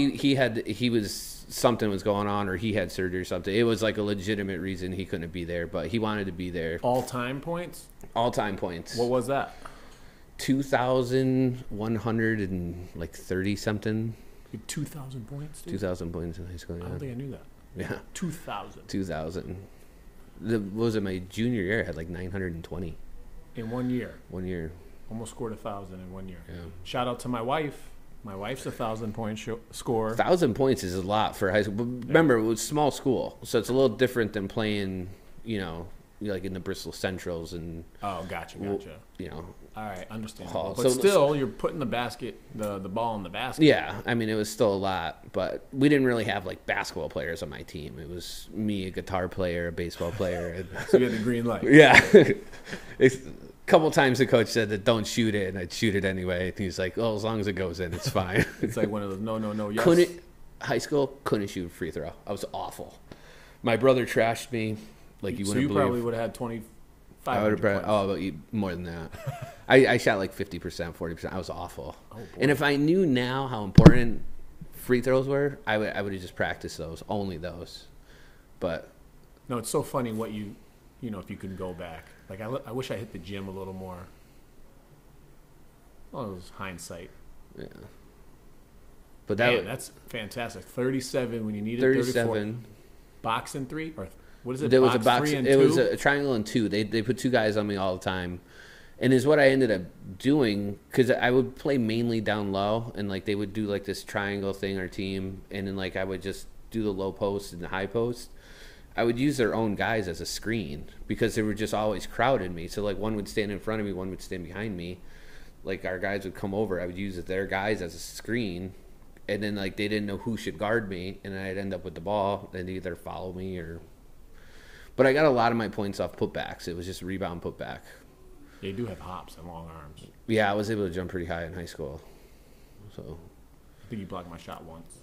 he was, something was going on, or he had surgery or something. It was like a legitimate reason he couldn't be there, but he wanted to be there. All-time points? All-time points. What was that? 2,130 something. 2,000 points, dude? 2,000 points in high school, yeah. I don't think I knew that. Yeah. 2,000. 2,000. What was it, my junior year? I had like 920. In 1 year? 1 year. Almost scored 1,000 in 1 year. Yeah. Shout out to my wife. My wife's 1,000-point scorer. 1,000 points is a lot for high school. But remember, it was small school, so it's a little different than playing, like in the Bristol Centrals and. Oh, gotcha. All right, understandable. But still, you're putting the ball in the basket. Yeah, I mean, it was still a lot, but we didn't really have like basketball players on my team. It was me, a guitar player, a baseball player. And so you had the green light. Yeah. A couple times the coach said that don't shoot it, and I'd shoot it anyway. And he's like, "Oh, as long as it goes in, it's fine." It's like one of those no, yes. High school, couldn't shoot a free throw. I was awful. My brother trashed me like you wouldn't believe. So you probably would have had 2,500 points. Oh, more than that. I shot like 50%, 40%. I was awful. Oh, and if I knew now how important free throws were, I would have just practiced those, only those. But no, it's so funny what if you can go back. Like I wish I hit the gym a little more. Well, it was hindsight. Yeah. But that's fantastic. 37 when you needed 37. Box and three, or what is it? There was a box. Three and it two? Was a triangle and two. They put two guys on me all the time, and is what I ended up doing because I would play mainly down low, and like they would do like this triangle thing, our team, and then like I would just do the low post and the high post. I would use their own guys as a screen because they were just always crowding me. So like one would stand in front of me, one would stand behind me. Like our guys would come over, I would use their guys as a screen, And then like they didn't know who should guard me, and I'd end up with the ball and either follow me or. But I got a lot of my points off putbacks. It was just rebound putback. They do have hops and long arms. Yeah, I was able to jump pretty high in high school. So. I think you blocked my shot once.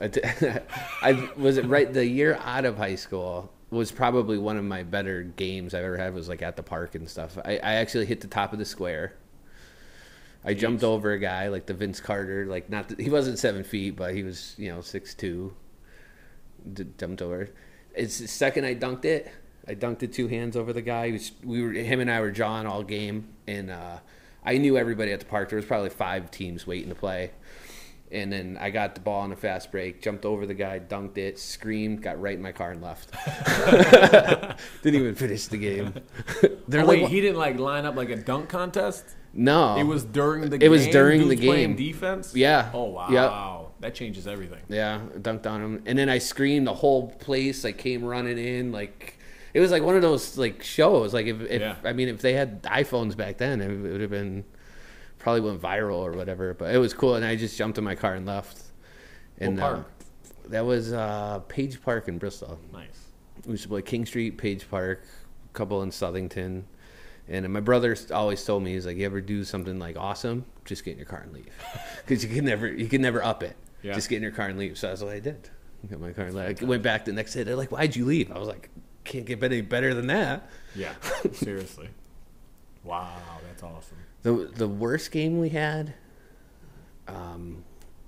I was it right. The year out of high school was probably one of my better games I've ever had. Was like at the park and stuff. I actually hit the top of the square. I jumped over a guy like the Vince Carter, like he wasn't 7 feet, but he was 6'2". Jumped over. It's the second I dunked it. I dunked it 2 hands over the guy. Him and I were jawing all game, and I knew everybody at the park. There was probably 5 teams waiting to play. And then I got the ball on a fast break, jumped over the guy, dunked it, screamed, got right in my car and left. Didn't even finish the game. Wait, he didn't like line up like a dunk contest? No. It was during the game? It was during the game. Playing defense? Yeah. Oh, wow. Yep. That changes everything. Yeah, I dunked on him. And then I screamed, the whole place like came running in. Like it was like one of those like shows. Like if they had iPhones back then, it would have been... Probably went viral or whatever, but it was cool. And I just jumped in my car and left. And what park? That was Page Park in Bristol. Nice. We used to play King Street, Page Park, a couple in Southington. And my brother always told me, he's like, you ever do something like awesome, just get in your car and leave. Because you can never up it. Yeah. Just get in your car and leave. So that's what I did. I got my car and left. I went back the next day. They're like, why'd you leave? I was like, can't get any better than that. Yeah, seriously. Wow, that's awesome. The worst game we had,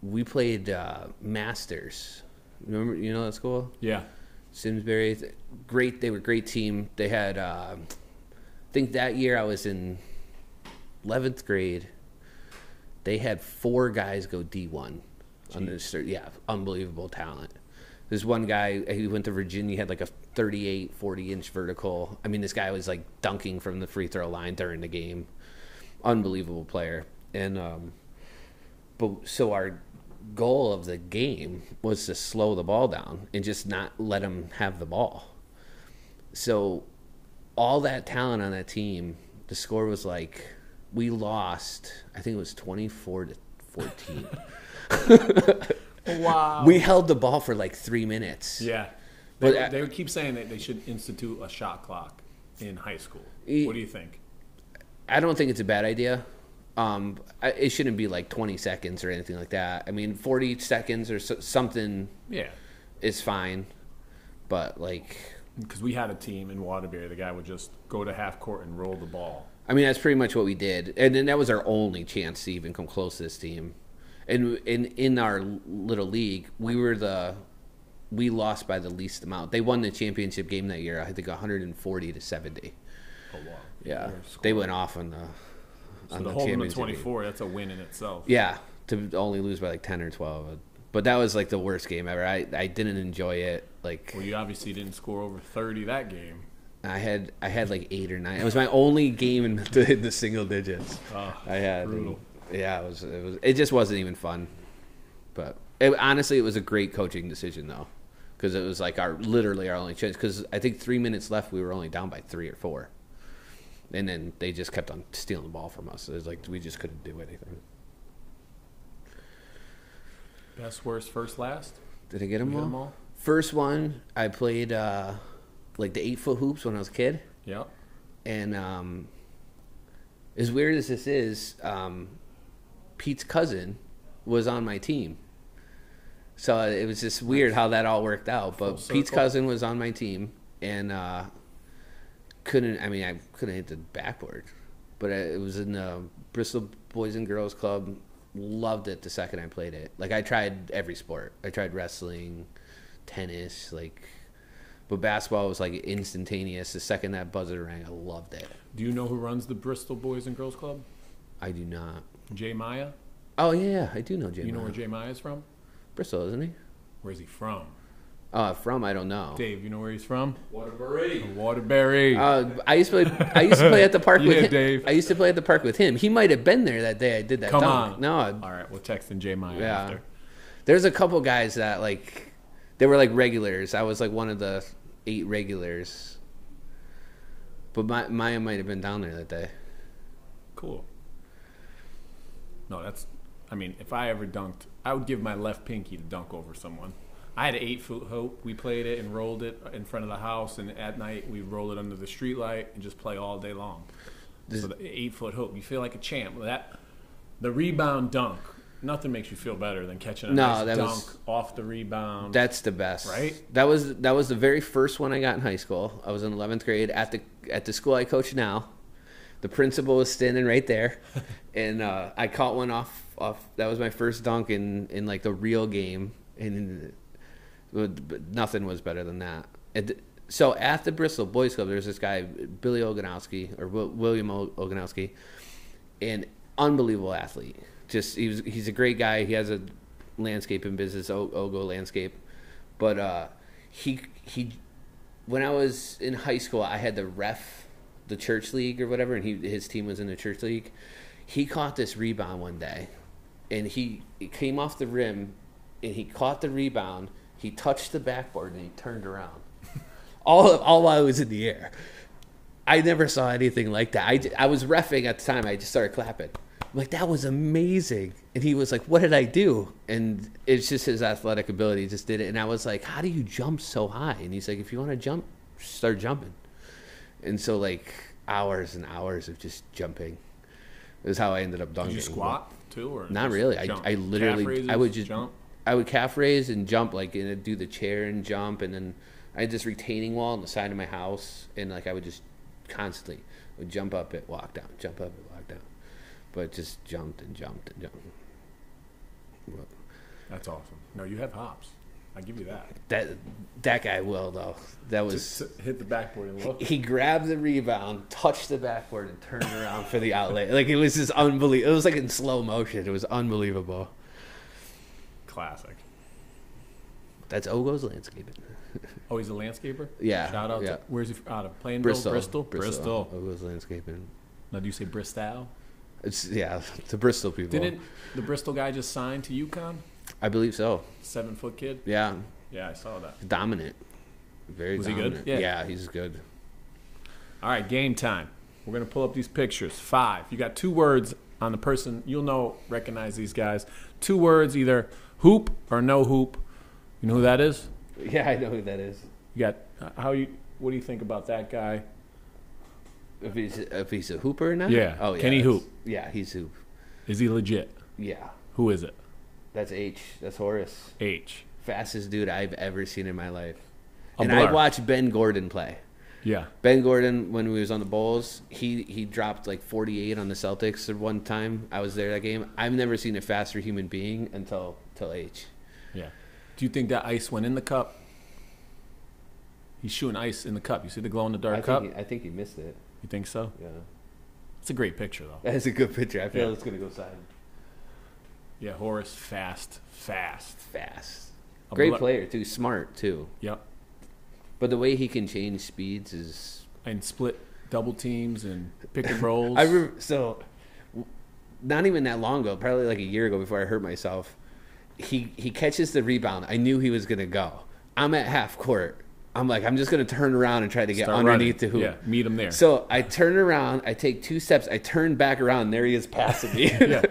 we played Masters. Remember, that school? Yeah. Simsbury. Great. They were a great team. They had, I think that year I was in 11th grade. They had 4 guys go D1. Yeah, unbelievable talent. There's one guy, he went to Virginia, he had like a 38, 40-inch vertical. I mean, this guy was like dunking from the free throw line during the game. Unbelievable player. And so our goal of the game was to slow the ball down and just not let them have the ball. So all that talent on that team, the score was like, we lost, I think it was 24-14. Wow. We held the ball for like 3 minutes. Yeah. They would keep saying that they should institute a shot clock in high school. What do you think? I don't think it's a bad idea. It shouldn't be like 20 seconds or anything like that. I mean, 40 seconds or something is fine. But like... Because we had a team in Waterbury, the guy would just go to half court and roll the ball. I mean, that's pretty much what we did. And then that was our only chance to even come close to this team. And in our little league, we lost by the least amount. They won the championship game that year, I think 140-70. Oh, wow. Yeah, they went off on the whole them to 24, that's a win in itself. Yeah, to only lose by like 10 or 12. But that was like the worst game ever. I didn't enjoy it. Like, well, you obviously didn't score over 30 that game. I had like 8 or 9. It was my only game in the single digits. Oh, I had. brutal. Yeah, it just wasn't even fun. But honestly, it was a great coaching decision though, because it was like literally our only chance. Because I think 3 minutes left, we were only down by 3 or 4. And then they just kept on stealing the ball from us. It was like we just couldn't do anything. Best, worst, first, last? Did I get them all? First one, I played like the 8-foot hoops when I was a kid. Yep. And as weird as this is, Pete's cousin was on my team. So it was just weird how that all worked out. But Pete's cousin was on my team. And... I couldn't hit the backboard, but it was in the Bristol Boys and Girls Club. Loved it the second I played it. Like, I tried every sport. I tried wrestling, tennis, but basketball was like instantaneous. The second that buzzer rang, I loved it. Do you know who runs the Bristol Boys and Girls Club? I do not. Jay Maya? Oh yeah, I do know Jay Maya. You know where Jay Maya is from? Bristol, isn't he? Where's he from? From I don't know. Dave, you know where he's from? Waterbury. Waterbury. I used to play at the park with him. Dave. I used to play at the park with him. He might have been there that day I did that. Come dunk. on. No. All right, we'll text in Jay Maya after. There's a couple guys that they were like regulars. I was like one of the 8 regulars. But Maya might have been down there that day. Cool. No, if I ever dunked I would give my left pinky to dunk over someone. I had an 8-foot hoop. We played it and rolled it in front of the house, and at night we'd roll it under the street light and just play all day long. So the 8-foot hoop, you feel like a champ. The rebound dunk, nothing makes you feel better than catching a nice dunk off the rebound. That's the best, right? That was the very first one I got in high school. I was in 11th grade at the school I coach now. The principal was standing right there, and I caught one off. That was my first dunk in like the real game, and but nothing was better than that. So at the Bristol Boys Club, there's this guy, Billy Oganowski, or William Oganowski, an unbelievable athlete. Just he's a great guy. He has a landscaping business, Ogo Landscape. But he when I was in high school, I had to ref the church league or whatever, and his team was in the church league. He caught this rebound one day, and he came off the rim, and he caught the rebound. He touched the backboard, and he turned around. All while it was in the air. I never saw anything like that. I was reffing at the time. I just started clapping. I'm like, that was amazing. And he was like, what did I do? And it's just his athletic ability. He just did it. And I was like, how do you jump so high? And he's like, if you want to jump, start jumping. And so like hours and hours of just jumping is how I ended up dunking. Did you squat too? Or not really. I literally, raises, I would just jump? I would calf raise and jump, like, and do the chair and jump. And then I had this retaining wall on the side of my house. And like, I would just constantly would jump up it, walk down, jump up it, walk down. But just jumped and jumped and jumped. That's awesome. No, you have hops. I give you that. That guy will, though. That was just hit the backboard and look. He grabbed the rebound, touched the backboard, and turned around for the outlet. Like, it was just unbelievable. It was like in slow motion. It was unbelievable. Classic. That's Ogo's landscaping. Oh, he's a landscaper? Yeah. Shout out yeah. to, where's he out of? Plainville? Bristol. Bristol. Ogo's landscaping. Now, do you say Bristol? It's the Bristol people. Didn't the Bristol guy just sign to UConn? I believe so. 7-foot kid? Yeah. Yeah, I saw that. Dominant. Very Was dominant. he good? Yeah, he's good. All right, game time. We're going to pull up these pictures. 5. You got 2 words on the person. You'll recognize these guys. 2 words, either hoop or no hoop. You know who that is? Yeah, I know who that is. You got what do you think about that guy? If he's a hooper or not? Yeah. Oh, yeah. Can he hoop? Yeah, he's hoop. Is he legit? Yeah. Who is it? That's H. That's Horace. H. Fastest dude I've ever seen in my life. A and blur. I watched Ben Gordon play. Yeah. Ben Gordon, when we was on the Bulls, he dropped like 48 on the Celtics at one time. I was there that game. I've never seen a faster human being until H. Yeah. Do you think that ice went in the cup? He's shooting ice in the cup. You see the glow-in-the-dark cup? I think he missed it. You think so? Yeah. It's a great picture, though. That's a good picture. I feel Yeah. it's going to go side. Yeah, Horace, fast. Great player, too. Smart, too. Yep. But the way he can change speeds is... And split double teams and pick and rolls. I remember, so, not even that long ago, probably like a year ago before I hurt myself, he catches the rebound. I knew he was going to go. I'm at half court. I'm like, I'm just going to turn around and try to get underneath the hoop. Yeah, meet him there. So I turn around, I take 2 steps, I turn back around, and there he is passing me. Yeah.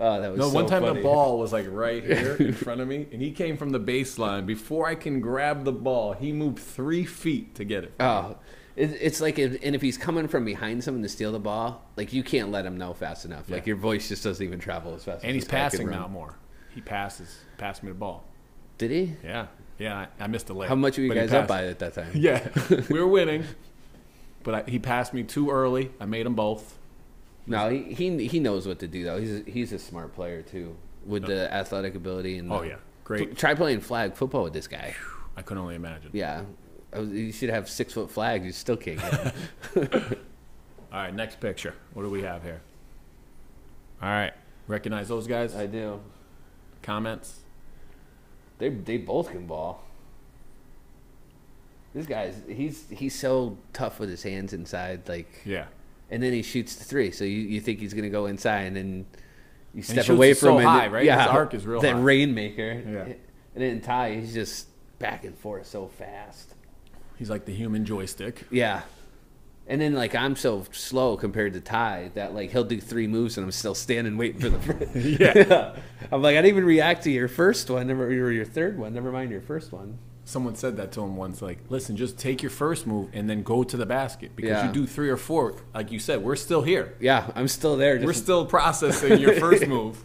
Oh, that was No, so one time funny. the ball was like right here in front of me, and he came from the baseline. Before I can grab the ball, he moved 3 feet to get it. Oh, it's like, and if he's coming from behind someone to steal the ball, like, you can't let him know fast enough. Yeah. Like, your voice just doesn't even travel as fast. And as he's this guy can passing run. now more. He passed me the ball. Did he? Yeah, I missed a layup. How much were you but he guys up passed. by at that time? Yeah, we were winning, but he passed me too early. I made them both. No, he knows what to do, though. He's a smart player, too, with the athletic ability. And Oh, yeah. Great. Try playing flag football with this guy. I could only imagine. Yeah. You should have 6-foot flags. You still can't get him. All right, next picture. What do we have here? All right. Recognize those guys? I do. Comments? They both can ball. This guy's he's so tough with his hands inside, like, Yeah. and then he shoots the 3. So you think he's gonna go inside, and then you step shoots away it from so him. high, right? Yeah, His arc is real that high. rainmaker. Yeah. And then Ty, he's just back and forth so fast. He's like the human joystick. Yeah, And then, like, I'm so slow compared to Ty that, like, he'll do 3 moves and I'm still standing waiting for the Yeah. I'm like, I didn't even react to your first one, or your third one. Never mind your first one. Someone said that to him once, like, listen, just take your first move and then go to the basket. Because you do 3 or 4, like you said, we're still here. Yeah, I'm still there. We're still processing your first move.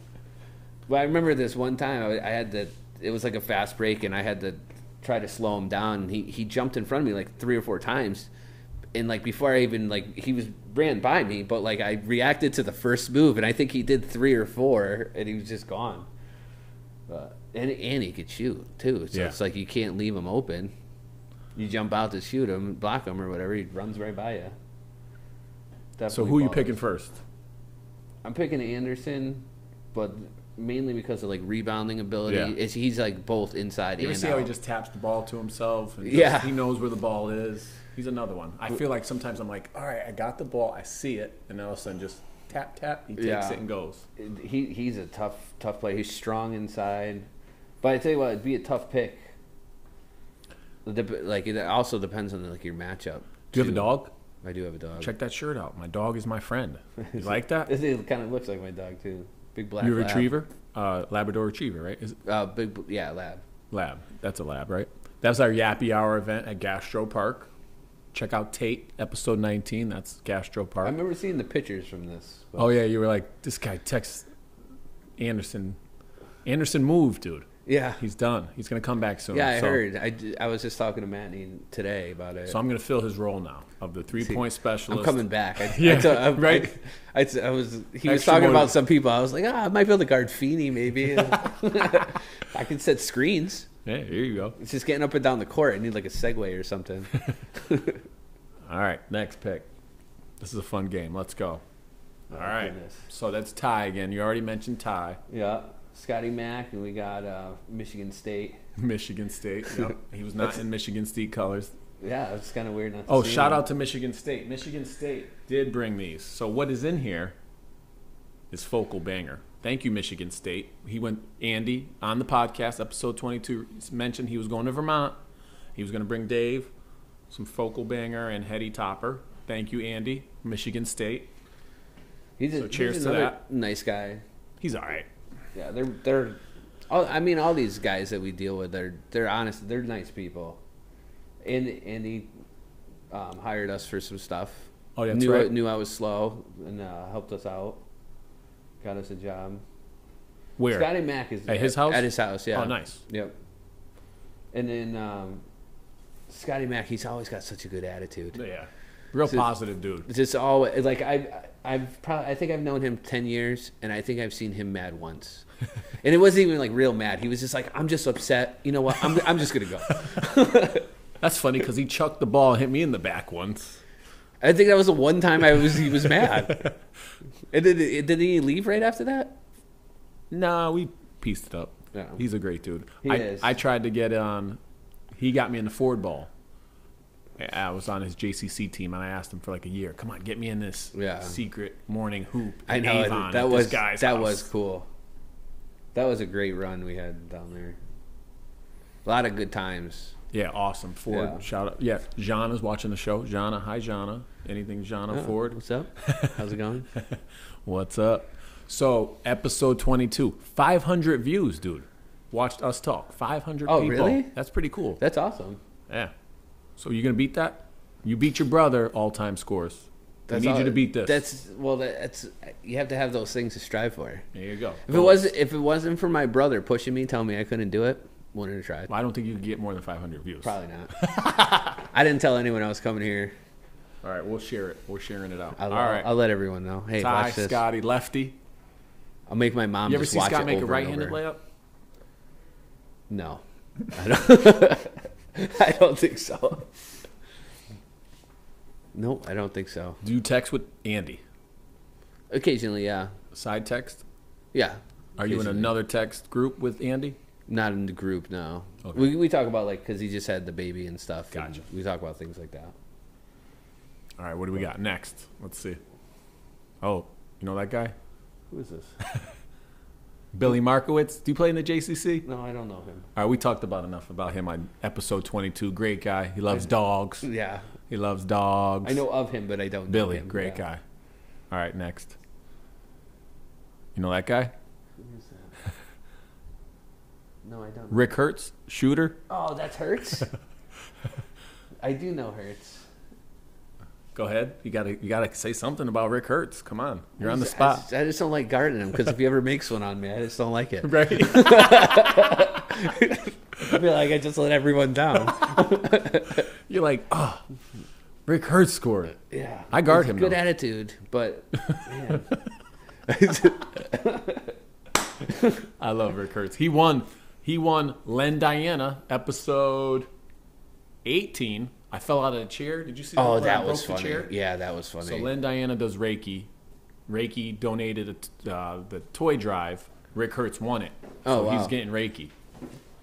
Well, I remember this one time I had to, it was like a fast break, and I had to try to slow him down. He jumped in front of me like 3 or 4 times. And, like, before I even, like, ran by me, but, like, I reacted to the first move, and I think he did 3 or 4, and he was just gone. And he could shoot, too. So it's like you can't leave him open. You jump out to shoot him, block him or whatever, he runs right by you. Definitely So who are you picking first? I'm picking Anderson, but mainly because of, like, rebounding ability. Yeah. He's, like, both inside You ever and see out. how he just taps the ball to himself? And he knows where the ball is. He's another one. I feel like sometimes I'm like, all right, I got the ball, I see it, and then all of a sudden just tap, tap, he takes it and goes. He's a tough player. He's strong inside. But I tell you what, it'd be a tough pick. Like, it also depends on, like, your matchup. Do you have a dog? I do have a dog. Check that shirt out. My dog is my friend. You like that? It kind of looks like my dog, too. Big black You're a lab. retriever? Labrador retriever, right? Is it? Yeah, lab. Lab. That's a lab, right? That was our Yappy Hour event at Gastro Park. Check out Tate, episode 19. That's Gastro Park. I remember seeing the pictures from this. Oh, yeah. You were like, this guy texts Anderson. Anderson moved, dude. Yeah. He's done. He's going to come back soon. Yeah, I heard. I was just talking to Matney today about it. So I'm going to fill his role now of the three-point specialist. I'm coming back. Right? He was talking about some people. I was like, I might be able to guard Feeney maybe. I can set screens. Yeah, here you go. It's just getting up and down the court. I need like a segue or something. All right, next pick. This is a fun game. Let's go. All right. Goodness. So that's Ty again. You already mentioned Ty. Yeah. Scotty Mack, and we got Michigan State. Michigan State. Yep. He was not in Michigan State colors. Yeah, it's kind of weird not to see shout him. out to Michigan State. Michigan State did bring these. So what is in here is Focal Banger. Thank you, Michigan State. Andy, on the podcast, episode 22, mentioned he was going to Vermont. He was going to bring Dave some Focal Banger and Heady Topper. Thank you, Andy, Michigan State. Cheers to that. Nice guy. He's all right. Yeah, they're. All these guys that we deal with, they're honest. They're nice people. And he hired us for some stuff. Oh, yeah, that's right. Knew I was slow and helped us out. Got us a job. Where? Scotty Mack is at his house. At his house, yeah. Oh, nice. Yep. And then Scotty Mack, he's always got such a good attitude. Yeah, real positive dude. It's just always like I think I've known him 10 years, and I think I've seen him mad once. And it wasn't even like real mad. He was just like, I'm just upset. You know what? I'm just gonna go. That's funny because he chucked the ball and hit me in the back once. I think that was the one time he was mad. And did he leave right after that? Nah, we pieced it up. Yeah. He's a great dude. He is. I tried to get on. He got me in the forward ball. I was on his JCC team, and I asked him for like a year. Come on, get me in this secret morning hoop. I know Avon that was cool. That was a great run we had down there. A lot of good times. Yeah, awesome. Ford, shout out. Yeah, Jana's watching the show. Jana, hi Jana. Anything Jana Ford? What's up? How's it going? What's up? So, episode 22, 500 views, dude. Watched us talk. 500 people. Oh, really? That's pretty cool. That's awesome. Yeah. So, you going to beat that? You beat your brother all-time scores. I need you to beat this. That's you have to have those things to strive for. There you go. If it wasn't for my brother pushing me, telling me I couldn't do it, wouldn't have tried. Well, I don't think you could get more than 500 views. Probably not. I didn't tell anyone I was coming here. All right, we'll share it. We're sharing it out. I'll let everyone know. Hey, Ty, watch this. Scotty, lefty. I'll make my mom just watch it over and over. You ever see Scott make a right-handed layup? No. I don't think so. Nope, I don't think so. Do you text with Andy? Occasionally, yeah. Side text? Yeah. Are you in another text group with Andy? Not in the group, no. Okay. We talk about, like, because he just had the baby and stuff. Gotcha. And we talk about things like that. All right, what do we got next? Let's see. Oh, you know that guy? Who is this? Billy Markowitz. Do you play in the JCC? No, I don't know him. All right, we talked about enough about him on episode 22. Great guy. He loves dogs. Yeah. He loves dogs. I know of him, but I don't know Billy, him. great guy. All right, next. You know that guy? Who's that? No, I don't know. Rick Hertz, shooter. Oh, that's Hertz? I do know Hertz. Go ahead. You gotta say something about Rick Hertz. Come on. You're on the spot. I just don't like guarding him because if he ever makes one on me, I just don't like it. Right. I feel like I just let everyone down. You're like, oh, Rick Hertz scored. Yeah. I guard him, Good though. attitude, but man. I love Rick Hertz. He won Len Diana episode 18. I fell out of the chair. Did you see that? Oh, where I that was broke the funny. chair? Yeah, that was funny. So Len Diana does Reiki. Reiki donated the toy drive. Rick Hertz won it. So Oh, wow. he's getting Reiki.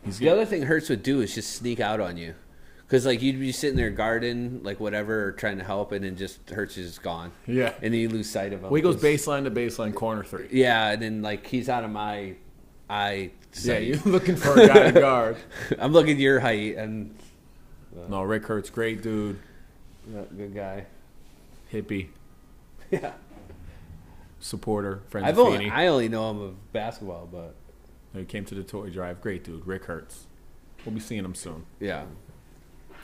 The other thing Hertz would do is just sneak out on you. Because, like, you'd be sitting there guarding, like, whatever, or trying to help, and then just Hertz is just gone. Yeah. And then you lose sight of him. Well, he goes baseline to baseline, corner 3. Yeah, and then, like, he's out of my eye Yeah, sight. you're looking for a guy to guard. I'm looking at your height, and... No, Rick Hertz, great dude. Good guy. Hippie. Yeah. Supporter. Friend of Feeney. I only know him of basketball, but... He came to the toy drive. Great dude. Rick Hertz. We'll be seeing him soon. Yeah.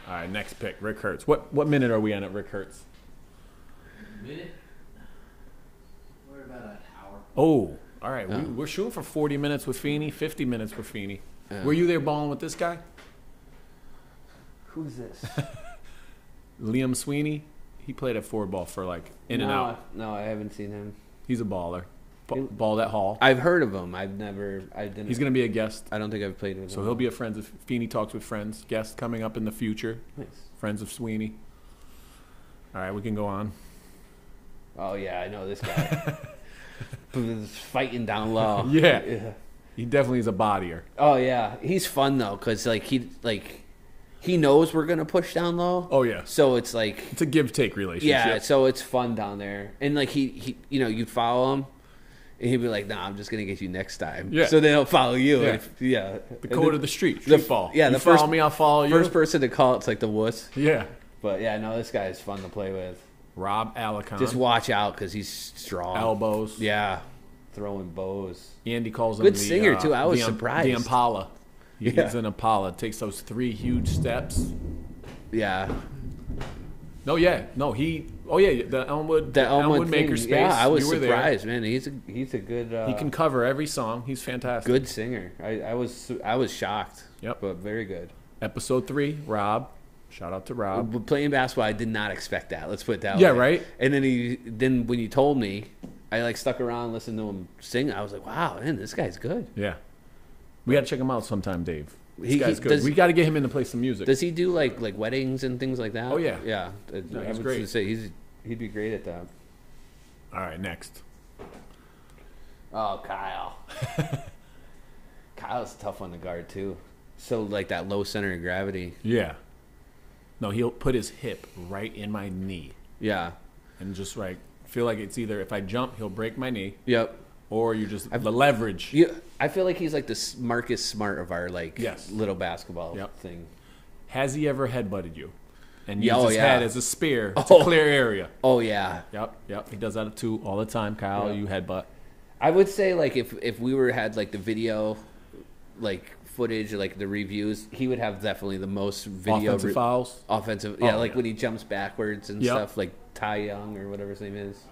All right, next pick. Rick Hertz. What minute are we on at Rick Hertz? Minute? We're about an hour. Oh, all right. We're shooting for 40 minutes with Feeney, 50 minutes with Feeney. Were you there balling with this guy? Who's this? Liam Sweeney. He played at 4-ball for like in and out. No, I haven't seen him. He's a baller. Balled at Hall. I've heard of him. I didn't. He's going to be a guest. I don't think I've played with him. So he'll be a Friends of Feeney Talks with Friends guest coming up in the future. Nice. Friends of Sweeney. All right, we can go on. Oh yeah, I know this guy. Fighting down low. Yeah. He definitely is a bodier. Oh yeah, he's fun though, cause he knows we're gonna push down low. Oh yeah. So it's like It's a give-take relationship. yeah, so it's fun down there, and like he you follow him, and he'd be like, "Nah, I'm just gonna get you next time." Yeah. So then he'll follow you. Yeah. And The code of the street. Street ball. Yeah, You the follow first- me, I'll follow you. First person to call it's like the wuss. Yeah. But yeah, no, this guy is fun to play with. Rob Alicon. Just watch out because he's strong. Elbows. Yeah, throwing bows. Andy calls him Good the, singer, too. I was the, surprised. The Impala. He's Yeah. an Impala. Takes those 3 huge steps. Yeah. No, yeah. No, he... Oh, yeah. The Elmwood thing, Makerspace. Yeah, I was You were there. surprised, man. He's a good. He can cover every song. He's fantastic. good singer. I was shocked. Yep. But very good. Episode 3, Rob. Shout out to Rob. But playing basketball, I did not expect that. Let's put it that Yeah, way. right? And then when you told me, I like stuck around, listened to him sing. I was like, wow, man, this guy's good. Yeah. We got to check him out sometime, Dave. This He- guy's he- good. does- We got to get him in to play some music. Does he do like weddings and things like that? Oh, yeah. Yeah. No, I he's was great. gonna say he'd be great at that. All right, next. Oh, Kyle. Kyle's a tough one to guard too. So like that low center of gravity. Yeah. No, he'll put his hip right in my knee Yeah. and just like feel like it's either if I jump, he'll break my knee, Yep. or you just the leverage. I feel like he's like the Marcus Smart of our like Yes. little basketball Yep. thing. Has he ever headbutted you and Yeah, used oh, his yeah. head as a spear to Oh. clear area? Oh yeah. Yep. He does that too all the time. Kyle, Yeah. you headbutt. I would say like if we had like the video, like footage, like the reviews, he would have definitely the most video Offensive fouls. Offensive, Oh, like yeah. when he jumps backwards and Yep. stuff, like Ty Young or whatever his name is.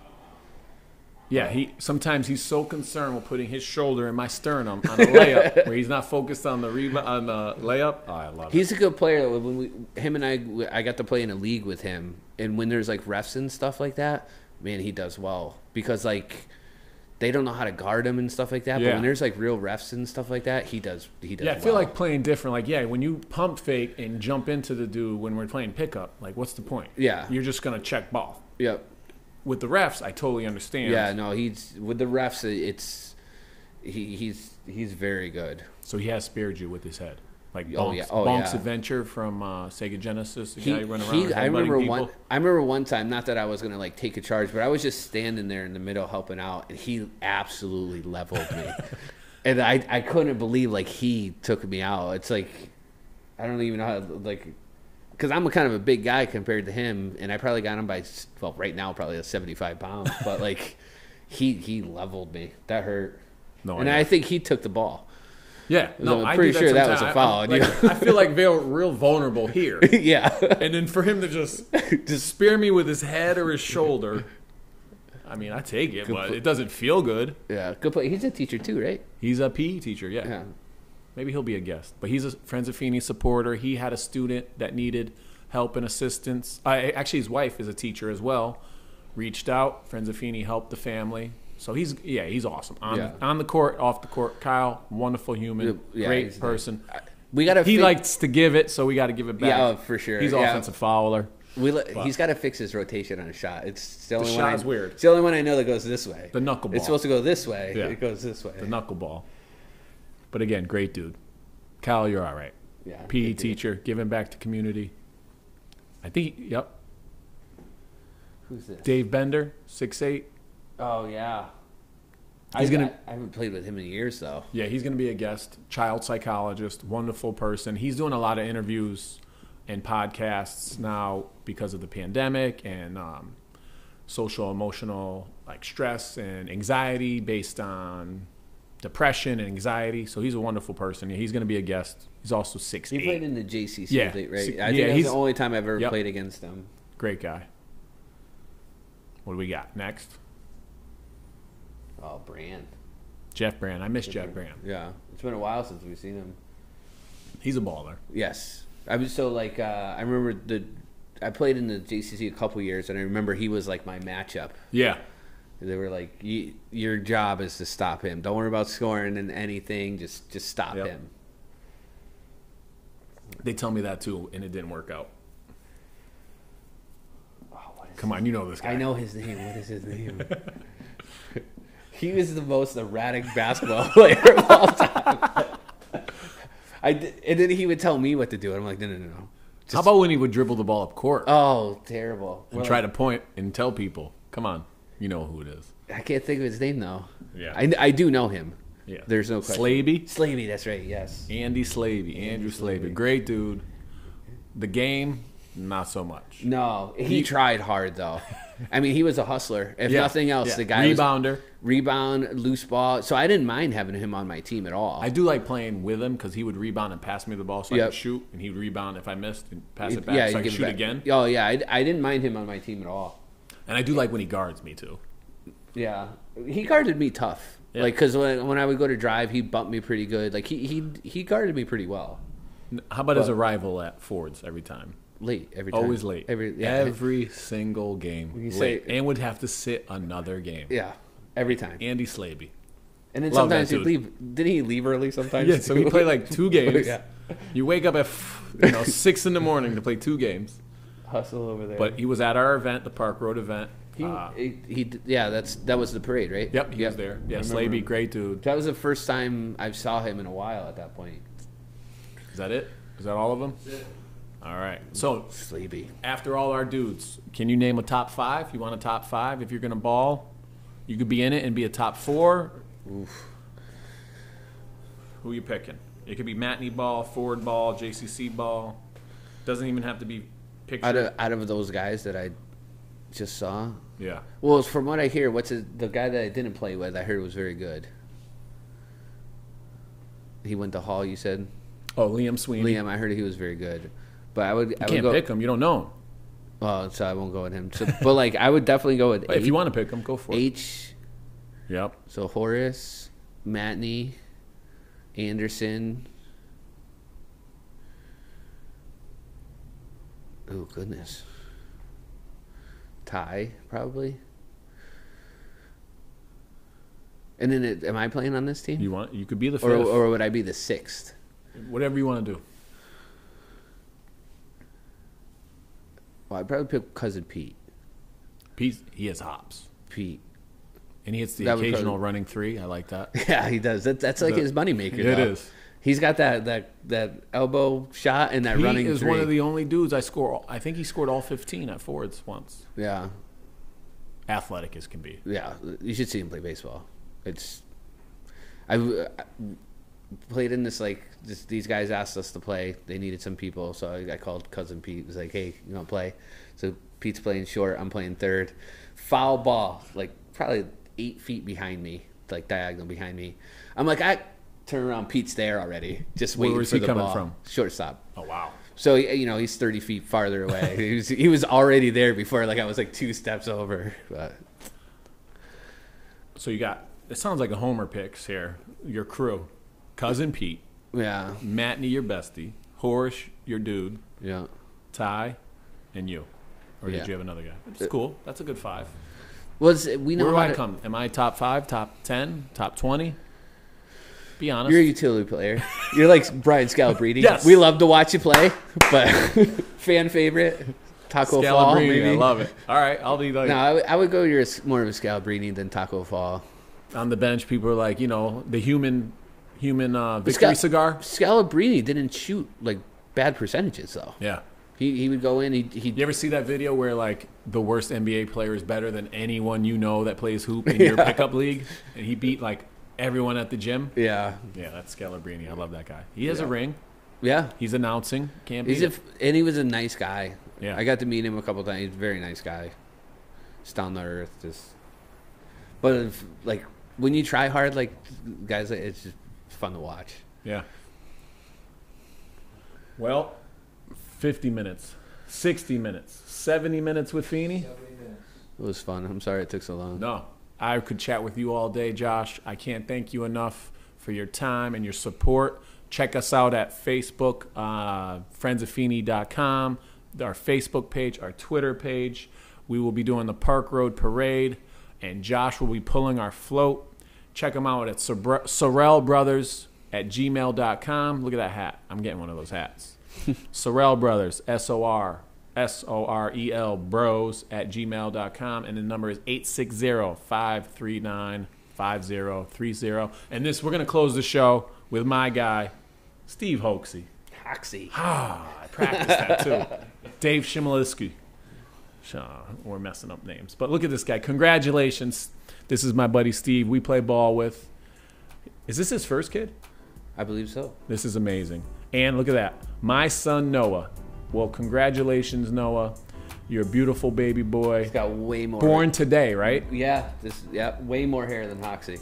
Yeah, sometimes he's so concerned with putting his shoulder in my sternum on a layup where he's not focused on the layup. Oh, I love it. He's a good player. When him and I got to play in a league with him, and when there's like refs and stuff like that, man, he does well because like they don't know how to guard him and stuff like that. But Yeah. when there's like real refs and stuff like that, he does. Yeah, I feel like playing different. Like, yeah, when you pump fake and jump into the dude when we're playing pickup, like, what's the point? Yeah. You're just going to check ball. Yep. With the refs, I totally understand. Yeah, no, he's with the refs. He's very good. So he has spared you with his head. Like Bonks, Oh, yeah. Oh, Bonks yeah. Adventure from Sega Genesis. The guy running around I headbutting remember one time. Not that I was gonna like take a charge, but I was just standing there in the middle helping out, and he absolutely leveled me. And I couldn't believe like he took me out. It's like I don't even know how like because I'm a kind of a big guy compared to him, and I probably got him by right now probably 75 pounds, but like he leveled me. That hurt. No, and I think he took the ball. Yeah, no, I'm pretty sure that was a foul. I feel like they're real vulnerable here. Yeah, and then for him to just spear me with his head or his shoulder. I mean, I take it, but it doesn't feel good. Yeah, good play. He's a teacher too, right? He's a PE teacher, yeah. Maybe he'll be a guest. But he's a Friends of Feeney supporter. He had a student that needed help and assistance. Actually, his wife is a teacher as well. Reached out. Friends of Feeney helped the family. So he's awesome. On the court, off the court. Kyle, wonderful human, great person. He likes to give it, so we got to give it back. Yeah, for sure. He's offensive fouler. He's got to fix his rotation on a shot. It's the only shot is weird. It's the only one I know that goes this way. The knuckleball. It's supposed to go this way. Yeah. It goes this way. The knuckleball. But again, great dude. Kyle, you're all right. Yeah. PE teacher, giving back to community. I think, yep. Who's this? Dave Bender, 6'8". Oh, yeah. I haven't played with him in years, though. Yeah, he's going to be a guest. Child psychologist, wonderful person. He's doing a lot of interviews and podcasts now because of the pandemic and social emotional like stress and anxiety based on depression and anxiety. So he's a wonderful person. Yeah, he's going to be a guest. He's also 6'8". He played in the JCC, yeah. Right? I think that's the only time I've ever played against him. Great guy. What do we got next? Oh, Brand. Jeff Brand. I miss Jeff Brand. Yeah. It's been a while since we've seen him. He's a baller. Yes. I was so like I remember I played in the JCC a couple years, and I remember he was like my matchup. Yeah. They were like, your job is to stop him. Don't worry about scoring and anything. Just stop him. They tell me that too, and it didn't work out. Oh, come on, you know this guy. I know his name. What is his name? He was the most erratic basketball player of all time. And then he would tell me what to do. And I'm like, no. How about when he would dribble the ball up court? Oh, terrible. And try to point and tell people, come on, you know who it is. I can't think of his name, though. Yeah. I do know him. Yeah. There's no question. Slavey, that's right, yes. Andrew Slavey. Great dude. The game, not so much. No, he tried hard, though. I mean, he was a hustler. If nothing else, the guy rebounder. Rebound, loose ball. So I didn't mind having him on my team at all. I do like playing with him because he would rebound and pass me the ball so I could shoot, and he would rebound if I missed and pass it back so I could shoot again. Oh, yeah. I didn't mind him on my team at all. And I do like when he guards me, too. Yeah. He guarded me tough. Yeah. Like, because when I would go to drive, he bumped me pretty good. Like, he guarded me pretty well. How about his arrival at Ford's every time? Late every time. Always late. Every single game. Late. And would have to sit another game. Yeah. Every time. Andy Slavey. And then sometimes he'd leave. Didn't he leave early sometimes? Yeah, so he played like 2 games. Yeah. You wake up at 6 in the morning to play 2 games. Hustle over there. But he was at our event, the Park Road event. That was the parade, right? Yep, he was there. Yeah, Slavey, great dude. That was the first time I saw him in a while at that point. Is that it? Is that all of them? That's it. All right. So, Sleepy. After all our dudes, can you name a top 5? You want a top 5 if you're going to ball? You could be in it and be a top 4. Oof. Who are you picking? It could be matinee ball, forward ball, JCC ball. Doesn't even have to be picture. Out of those guys that I just saw? Yeah. Well, from what I hear, the guy that I didn't play with, I heard was very good. He went to Hall, you said? Oh, Liam Sweeney. Liam, I heard he was very good. But you can't pick him. You don't know him. Well, so I won't go with him. So, but like, I would definitely go with. If you want to pick him, go for it. H. Yep. So Horace, Matney, Anderson. Oh goodness. Ty probably. And then, am I playing on this team? You could be the 5th, or would I be the 6th? Whatever you want to do. Well, I'd probably pick Cousin Pete. He has hops. Pete. And he hits the occasional running 3. I like that. Yeah, he does. That's like his moneymaker. It is. He's got that elbow shot and that running 3. He is one of the only dudes I think he scored all 15 at Ford's once. Yeah. Athletic as can be. Yeah. You should see him play baseball. I played in this, like, these guys asked us to play. They needed some people, so I called cousin Pete. It was like, hey, you want to play? So Pete's playing short, I'm playing third. Foul ball, like probably 8 feet behind me, like diagonal behind me. I'm like, I turn around, Pete's there already, just waiting for the ball. Where was he coming from? Shortstop. Oh, wow. So, you know, he's 30 feet farther away. he was already there before, like, I was like 2 steps over. But. So you got, it sounds like a homer picks here. Your crew, cousin Pete. Yeah. Matney, your bestie. Horish, your dude. Yeah. Ty, and you. Or did you have another guy? It's cool. That's a good 5. We know Where do I come? Am I top 5, top 10, top 20? Be honest. You're a utility player. You're like Brian Scalabrine. Yes. We love to watch you play, but fan favorite, Taco Fall, maybe. I love it. All right, I'll be like. No, I would go you're more of a Scalabrine than Taco Fall. On the bench, people are like, you know, the human victory cigar. Scalabrine didn't shoot, like, bad percentages, though. Yeah. He would go in. You ever see that video where, like, the worst NBA player is better than anyone you know that plays hoop in your pickup league? And he beat, like, everyone at the gym? Yeah. Yeah, that's Scalabrine. I love that guy. He has a ring. Yeah. He's announcing. Can't beat it. And he was a nice guy. Yeah. I got to meet him a couple times. He's a very nice guy. Just down to earth. But, like, when you try hard, like, guys, it's just fun to watch. Yeah. Well, 50 minutes, 60 minutes, 70 minutes with Feeney. It was fun. I'm sorry it took so long. No, I could chat with you all day, Josh. I can't thank you enough for your time and your support. Check us out at Facebook, friendsoffeeney.com, our Facebook page, our Twitter page. We will be doing the Park Road Parade, and Josh will be pulling our float. Check them out at Sorel Brothers at gmail.com. Look at that hat. I'm getting one of those hats. Sorel Brothers, SOREL bros at gmail.com. And the number is 860-539-5030. And we're going to close the show with my guy, Steve Hoaxie. Hoxie. I practiced that too. Dave Shimaliski. We're messing up names. But look at this guy. Congratulations. This is my buddy Steve. We play ball with. Is this his first kid? I believe so. This is amazing. And look at that. My son, Noah. Well, congratulations, Noah. You're a beautiful baby boy. He's got way more. Born today, right? Yeah. Way more hair than Hoxie.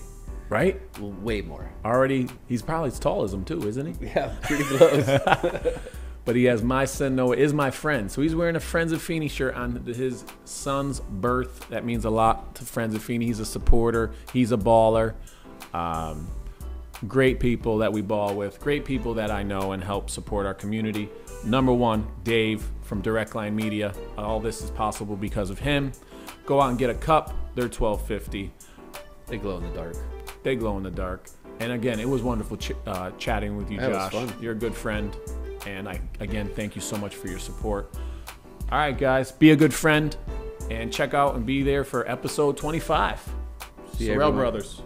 Right? Way more. Already, he's probably as tall as him too, isn't he? Yeah, pretty close. But he has my son, Noah, is my friend. So he's wearing a Friends of Feeney shirt on his son's birth. That means a lot to Friends of Feeney. He's a supporter. He's a baller. Great people that we ball with. Great people that I know and help support our community. Number one, Dave from Direct Line Media. All this is possible because of him. Go out and get a cup. They're $12.50. They glow in the dark. They glow in the dark. And again, it was wonderful chatting with you, Josh. Was fun. You're a good friend. And again, thank you so much for your support. All right, guys, be a good friend and check out and be there for episode 25. Sorel Brothers.